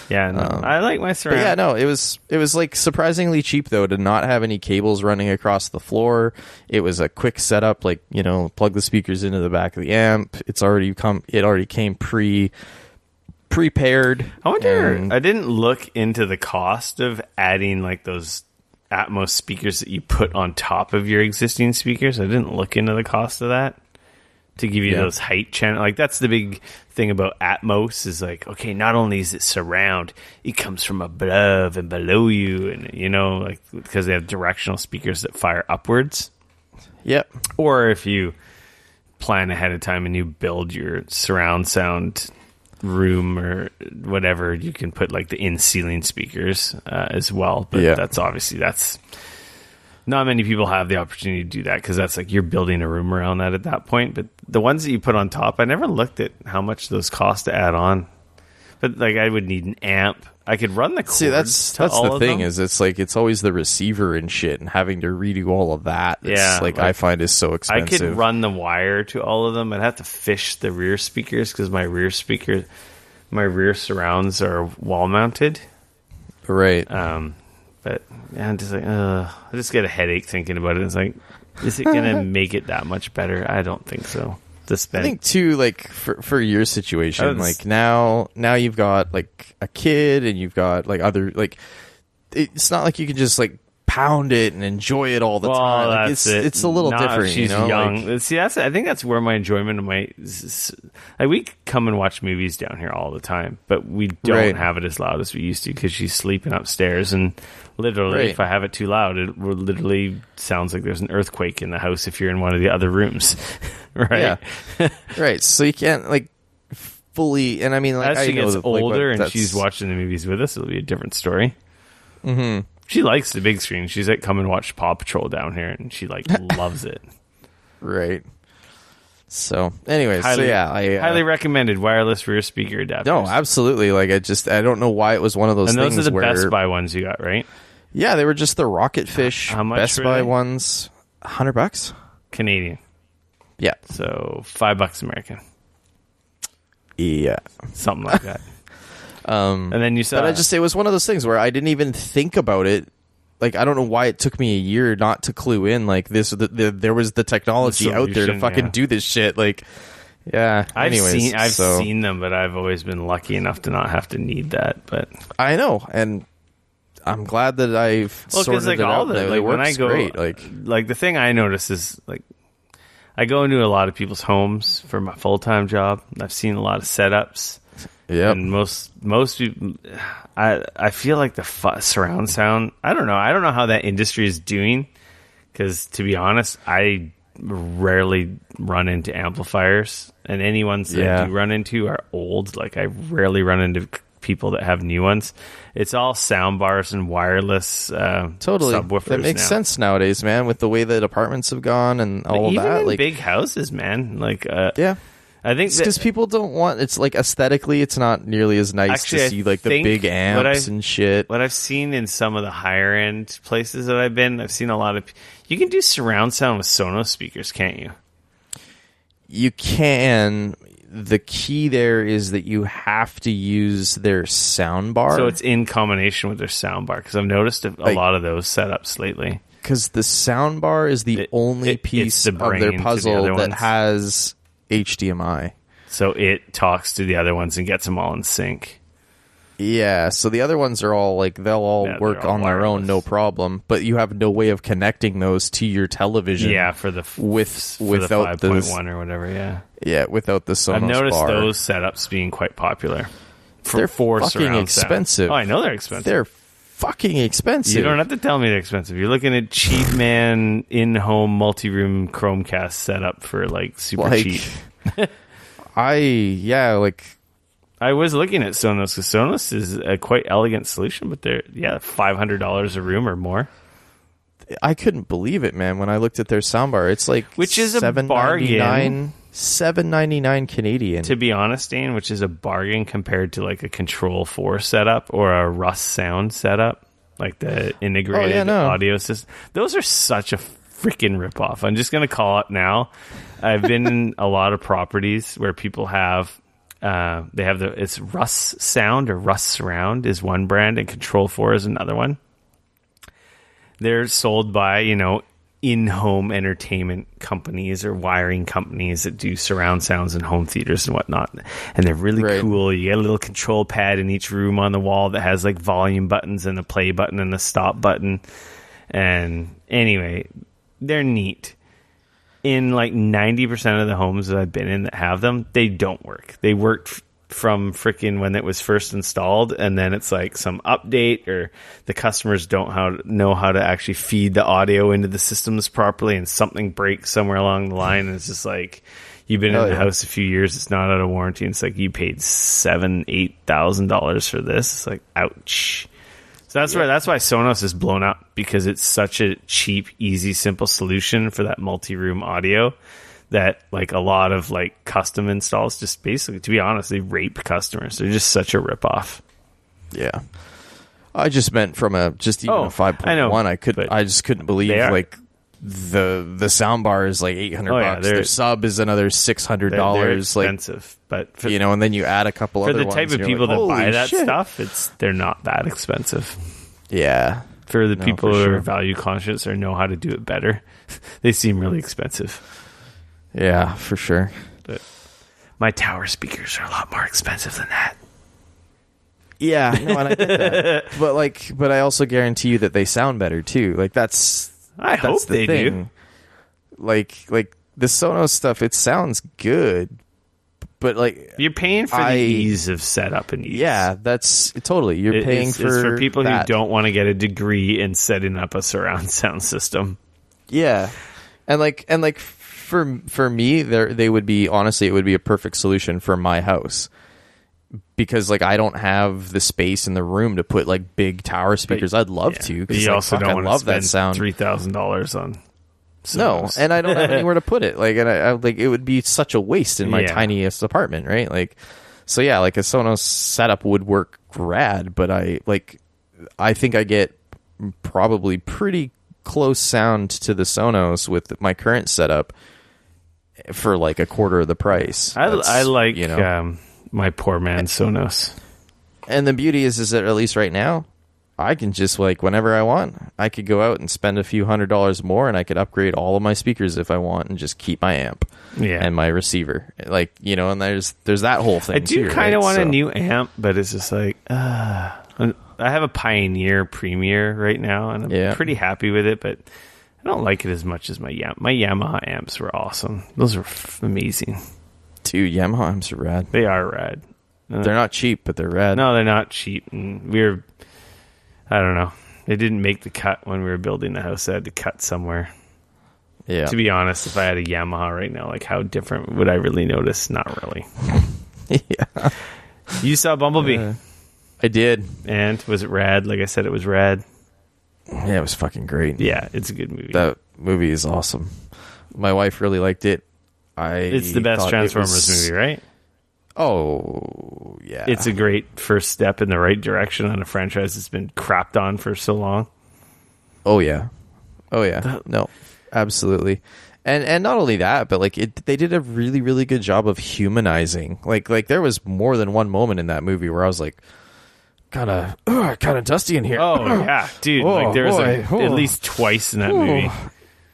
Yeah, no, I like my surround. But yeah, no, it was like surprisingly cheap though to not have any cables running across the floor. It was a quick setup, like plug the speakers into the back of the amp. It already came prepared. I wonder. I didn't look into the cost of adding like those Atmos speakers that you put on top of your existing speakers. I didn't look into the cost of that to give you those height channel. Like that's the big thing about Atmos is like, okay, not only is it surround, it comes from above and below you, and like because they have directional speakers that fire upwards. Yep. Or if you plan ahead of time and you build your surround sound room or whatever, you can put like the in-ceiling speakers as well. But that's not many people have the opportunity to do that, because that's like you're building a room around that at that point. But the ones that you put on top, I never looked at how much those cost to add on. But like I would need an amp. I could run the cords. See, that's the thing is it's like it's always the receiver and shit, and having to redo all of that. Like I find is so expensive. I could run the wire to all of them. I'd have to fish the rear speakers because my rear surrounds are wall mounted. Right. But yeah, I'm just like, I just get a headache thinking about it. It's like, is it gonna make it that much better? I don't think so. I think too, like for your situation, like now you've got like a kid and you've got like other like, it's not like you can just like pound it and enjoy it all the time. Like, it's a little different. She's young. Like, see, I think that's where my enjoyment of my like we come and watch movies down here all the time, but we don't have it as loud as we used to because she's sleeping upstairs, and literally, if I have it too loud, it literally sounds like there's an earthquake in the house if you're in one of the other rooms, right? Yeah, right. So you can't like fully. And I mean, like as she gets older and she's watching the movies with us, it'll be a different story. Mm-hmm. She likes the big screen. She's like, come and watch Paw Patrol down here, and she like loves it. Right. So, anyways, I highly recommended wireless rear speaker adapters. No, absolutely. Like, I don't know why it was one of those things. And those are the Best Buy ones you got, right? Yeah, they were just the Rocket Fish How much Best Buy ones. $100. Canadian. Yeah. So $5 American. Yeah. Something like that. And then you saw... But it was one of those things where I didn't even think about it. Like, I don't know why it took me a year not to clue in. Like, there was the technology out there to fucking do this shit. Like, yeah. I've seen them, but I've always been lucky enough to not have to need that. But I know, and I'm glad that I've sorted it out. It when I works go, great. Like the thing I notice is like I go into a lot of people's homes for my full-time job. I've seen a lot of setups. Yeah, and most people, I feel like the surround sound. I don't know how that industry is doing, because to be honest, I rarely run into amplifiers, and any ones that I do run into are old. Like, I rarely run into people that have new ones. It's all sound bars and wireless totally subwoofers. That makes sense nowadays, man, with the way that apartments have gone and all of that. Even in like big houses, man. Like, yeah. I think because people don't want. It's like aesthetically, it's not nearly as nice to see like the big amps and shit. What I've seen in some of the higher end places that I've been, I've seen a lot of. You can do surround sound with Sonos speakers, can't you? You can. The key there is that you have to use their sound bar. So it's in combination with their sound bar, because I've noticed a lot of those setups lately. Because the sound bar is the only piece of their puzzle that has HDMI. So it talks to the other ones and gets them all in sync. Yeah, so the other ones are all like, they'll all work on their own, no problem. But you have no way of connecting those to your television. Yeah, for the without the 5.1 or whatever. Yeah, without the Sonos bar. I've noticed those setups being quite popular. They're fucking expensive. Oh, I know they're expensive. They're fucking expensive. You don't have to tell me they're expensive. You're looking at cheap man in-home multi-room Chromecast setup for like super cheap. I was looking at Sonos, because Sonos is a quite elegant solution, but they're $500 a room or more. I couldn't believe it, man, when I looked at their soundbar. It's like, which is a bargain. $7.99 Canadian. To be honest, Dan, which is a bargain compared to like a Control 4 setup or a Russ Sound setup, like the integrated audio system. Those are such a freaking ripoff. I'm just going to call it now. I've been in a lot of properties where people have it's Russ Sound or Russ Surround is one brand, and Control 4 is another one. They're sold by, in-home entertainment companies or wiring companies that do surround sounds in home theaters and whatnot. And they're really cool. You get a little control pad in each room on the wall that has like volume buttons and a play button and a stop button. And anyway, they're neat. In like 90% of the homes that I've been in that have them, they don't work. They worked from freaking when it was first installed, and then it's like some update, or the customers don't know how to actually feed the audio into the systems properly, and something breaks somewhere along the line, and it's just like, you've been in the house a few years, it's not out of warranty, and it's like, you paid $7,000-$8,000 for this. It's like, ouch. So that's why Sonos is blown up, because it's such a cheap, easy, simple solution for that multi-room audio that like a lot of like custom installs just basically, to be honest, they rape customers. They're just such a ripoff. Yeah. I just meant from a 5.1, I just couldn't believe like the soundbar is like $800. Their sub is another $600. They're expensive, but for, and then you add a couple other ones. For the type of people that buy that stuff, they're not that expensive. Yeah. For the people who are value conscious or know how to do it better, they seem really expensive. Yeah, for sure. But my tower speakers are a lot more expensive than that. Yeah, no, and I get that. but I also guarantee you that they sound better too. Like I hope they do. Like the Sonos stuff, it sounds good, but like you're paying for the ease of setup and ease. Yeah, that's totally. You're paying for it's for people who don't want to get a degree in setting up a surround sound system. Yeah, and for me, they would be, honestly, it would be a perfect solution for my house. Because like I don't have the space in the room to put like big tower speakers. I'd love to. But you also don't want to spend $3,000 on. Sonos. No, and I don't have anywhere to put it. Like, and I like it would be such a waste in my tiniest apartment, right? Like, so yeah, like a Sonos setup would work rad, but I think I get probably pretty close sound to the Sonos with my current setup for like a quarter of the price. I like my poor man Sonos. And the beauty is that at least right now, I can just, like, whenever I want, I could go out and spend a few $100s more, and I could upgrade all of my speakers if I want, and just keep my amp and my receiver. Like, and there's that whole thing. I do kind of want a new amp, but it's just like, I have a Pioneer Premier right now, and I'm pretty happy with it, but I don't like it as much as my Yamaha amps were awesome. Those were amazing. Dude, Yamaha amps are rad. They are rad. They're not cheap, but they're rad. No, they're not cheap, and I don't know. They didn't make the cut when we were building the house. I had to cut somewhere. Yeah. To be honest, if I had a Yamaha right now, like, how different would I really notice? Not really. Yeah. You saw Bumblebee. I did. And was it rad? Like I said, it was rad. Yeah, it was fucking great. Yeah, it's a good movie. That movie is awesome. My wife really liked it. It's the best Transformers movie, right? Oh, yeah. It's a great first step in the right direction on a franchise that's been crapped on for so long. Oh, yeah. No, absolutely. And not only that, but like they did a really, really good job of humanizing. Like there was more than one moment in that movie where I was like, kind of dusty in here. Oh, yeah. Dude, like there was at least twice in that movie.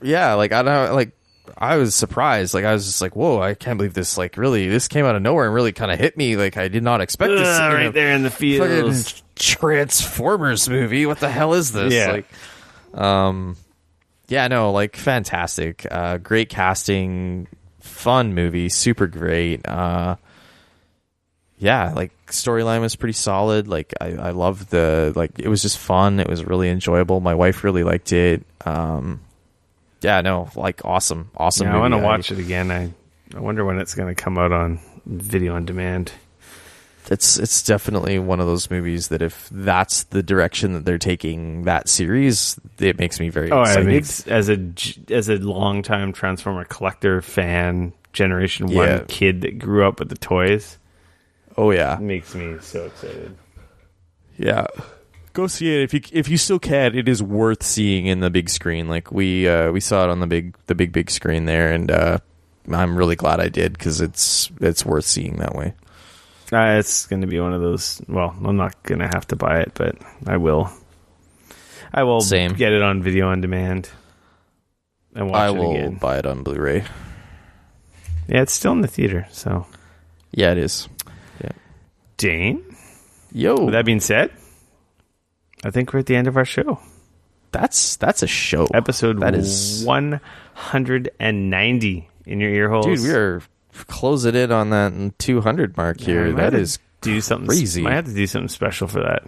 Yeah, like I was surprised. Like I was just like, "Whoa! I can't believe this! Like, really, this came out of nowhere and really kind of hit me. Like, I did not expect this." Right there in the fields, Transformers movie. What the hell is this? Yeah. Like, yeah, no, like fantastic, great casting, fun movie, super great. Yeah, like storyline was pretty solid. Like, I loved it was just fun. It was really enjoyable. My wife really liked it. Yeah, no, like awesome movie. I want to watch it again. I wonder when it's going to come out on video on demand. It's definitely one of those movies that if that's the direction that they're taking that series, it makes me very excited. As a longtime Transformer collector fan, Generation 1 kid that grew up with the toys. Oh yeah, it makes me so excited. Yeah. Go see it if you still can. It is worth seeing in the big screen. Like we saw it on the big screen there, and I'm really glad I did because it's worth seeing that way. It's going to be one of those. Well, I'm not going to have to buy it, but I will. I will get it on video on demand and watch it again. I will buy it on Blu-ray. Yeah, it's still in the theater, so yeah, it is. Yeah, Dane. Yo. With that being said, I think we're at the end of our show. That's a show. Episode that is 190 in your ear holes. Dude, we are closing in on that 200 mark here. That is crazy. Might have to do something special for that.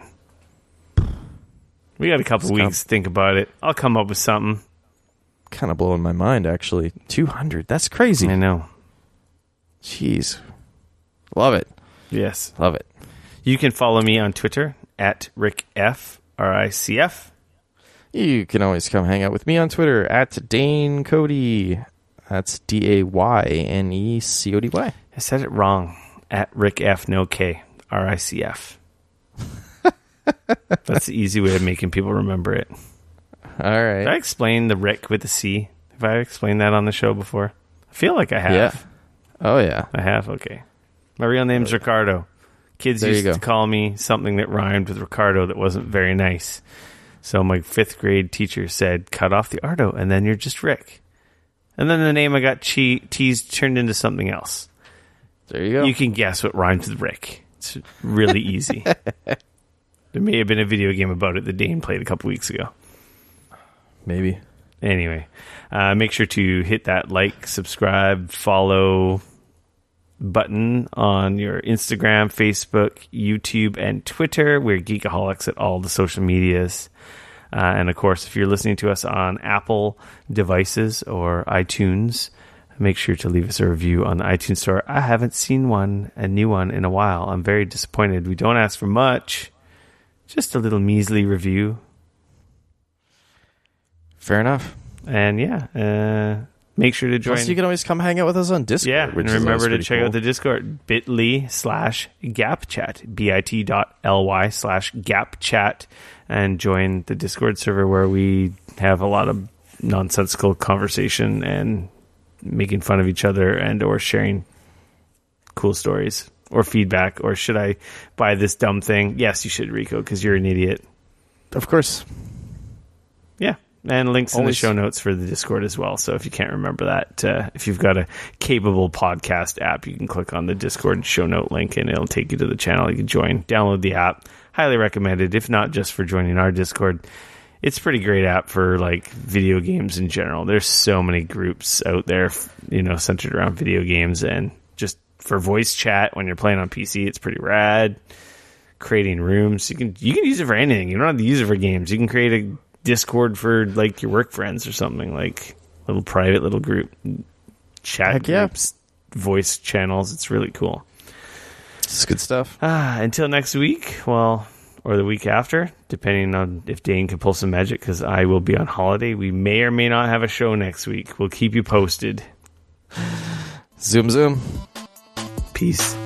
We got a couple weeks to think about it. I'll come up with something. Kind of blowing my mind, actually. 200. That's crazy. I know. Jeez. Love it. Yes. Love it. You can follow me on Twitter at RickF. RICF. You can always come hang out with me on Twitter at Dane Cody. That's DAYNECODY. I said it wrong. At RickF, no K. RICF. That's the easy way of making people remember it. All right. Did I explain the Rick with the C? Have I explained that on the show before? I feel like I have. Yeah. Oh, yeah. I have? Okay. My real name's Ricardo. Kids used to call me something that rhymed with Ricardo that wasn't very nice. So my 5th grade teacher said, cut off the Ardo, and then you're just Rick. And then the name I got teased turned into something else. There you go. You can guess what rhymes with Rick. It's really easy. There may have been a video game about it that Dane played a couple weeks ago. Maybe. Anyway, make sure to hit that like, subscribe, follow button on your Instagram, Facebook, YouTube, and Twitter. We're Geekoholics at all the social medias. And of course, if you're listening to us on Apple devices or iTunes, make sure to leave us a review on the iTunes store. I haven't seen a new one in a while. I'm very disappointed. We don't ask for much, just a little measly review. Fair enough. And yeah, make sure to join. Plus, you can always come hang out with us on Discord. Yeah, and remember to check out the Discord, bit.ly/gapchat, bit.ly/gapchat. and join the Discord server where we have a lot of nonsensical conversation and making fun of each other and or sharing cool stories or feedback. Or should I buy this dumb thing? Yes, you should, Rico, because you're an idiot. Of course. Yeah. And links in the show notes for the Discord as well. So if you can't remember that, if you've got a capable podcast app, you can click on the Discord show note link and it'll take you to the channel. You can join, download the app. Highly recommended, if not just for joining our Discord. It's a pretty great app for like video games in general. There's so many groups out there, centered around video games, and just for voice chat when you're playing on PC, it's pretty rad. Creating rooms, you can use it for anything. You don't have to use it for games. You can create a Discord for like your work friends or something, like little private little group chat groups, voice channels. It's really cool. It's good stuff. Until next week, or the week after, depending on if Dane can pull some magic, because I will be on holiday. We may or may not have a show next week. We'll keep you posted. Zoom. Peace.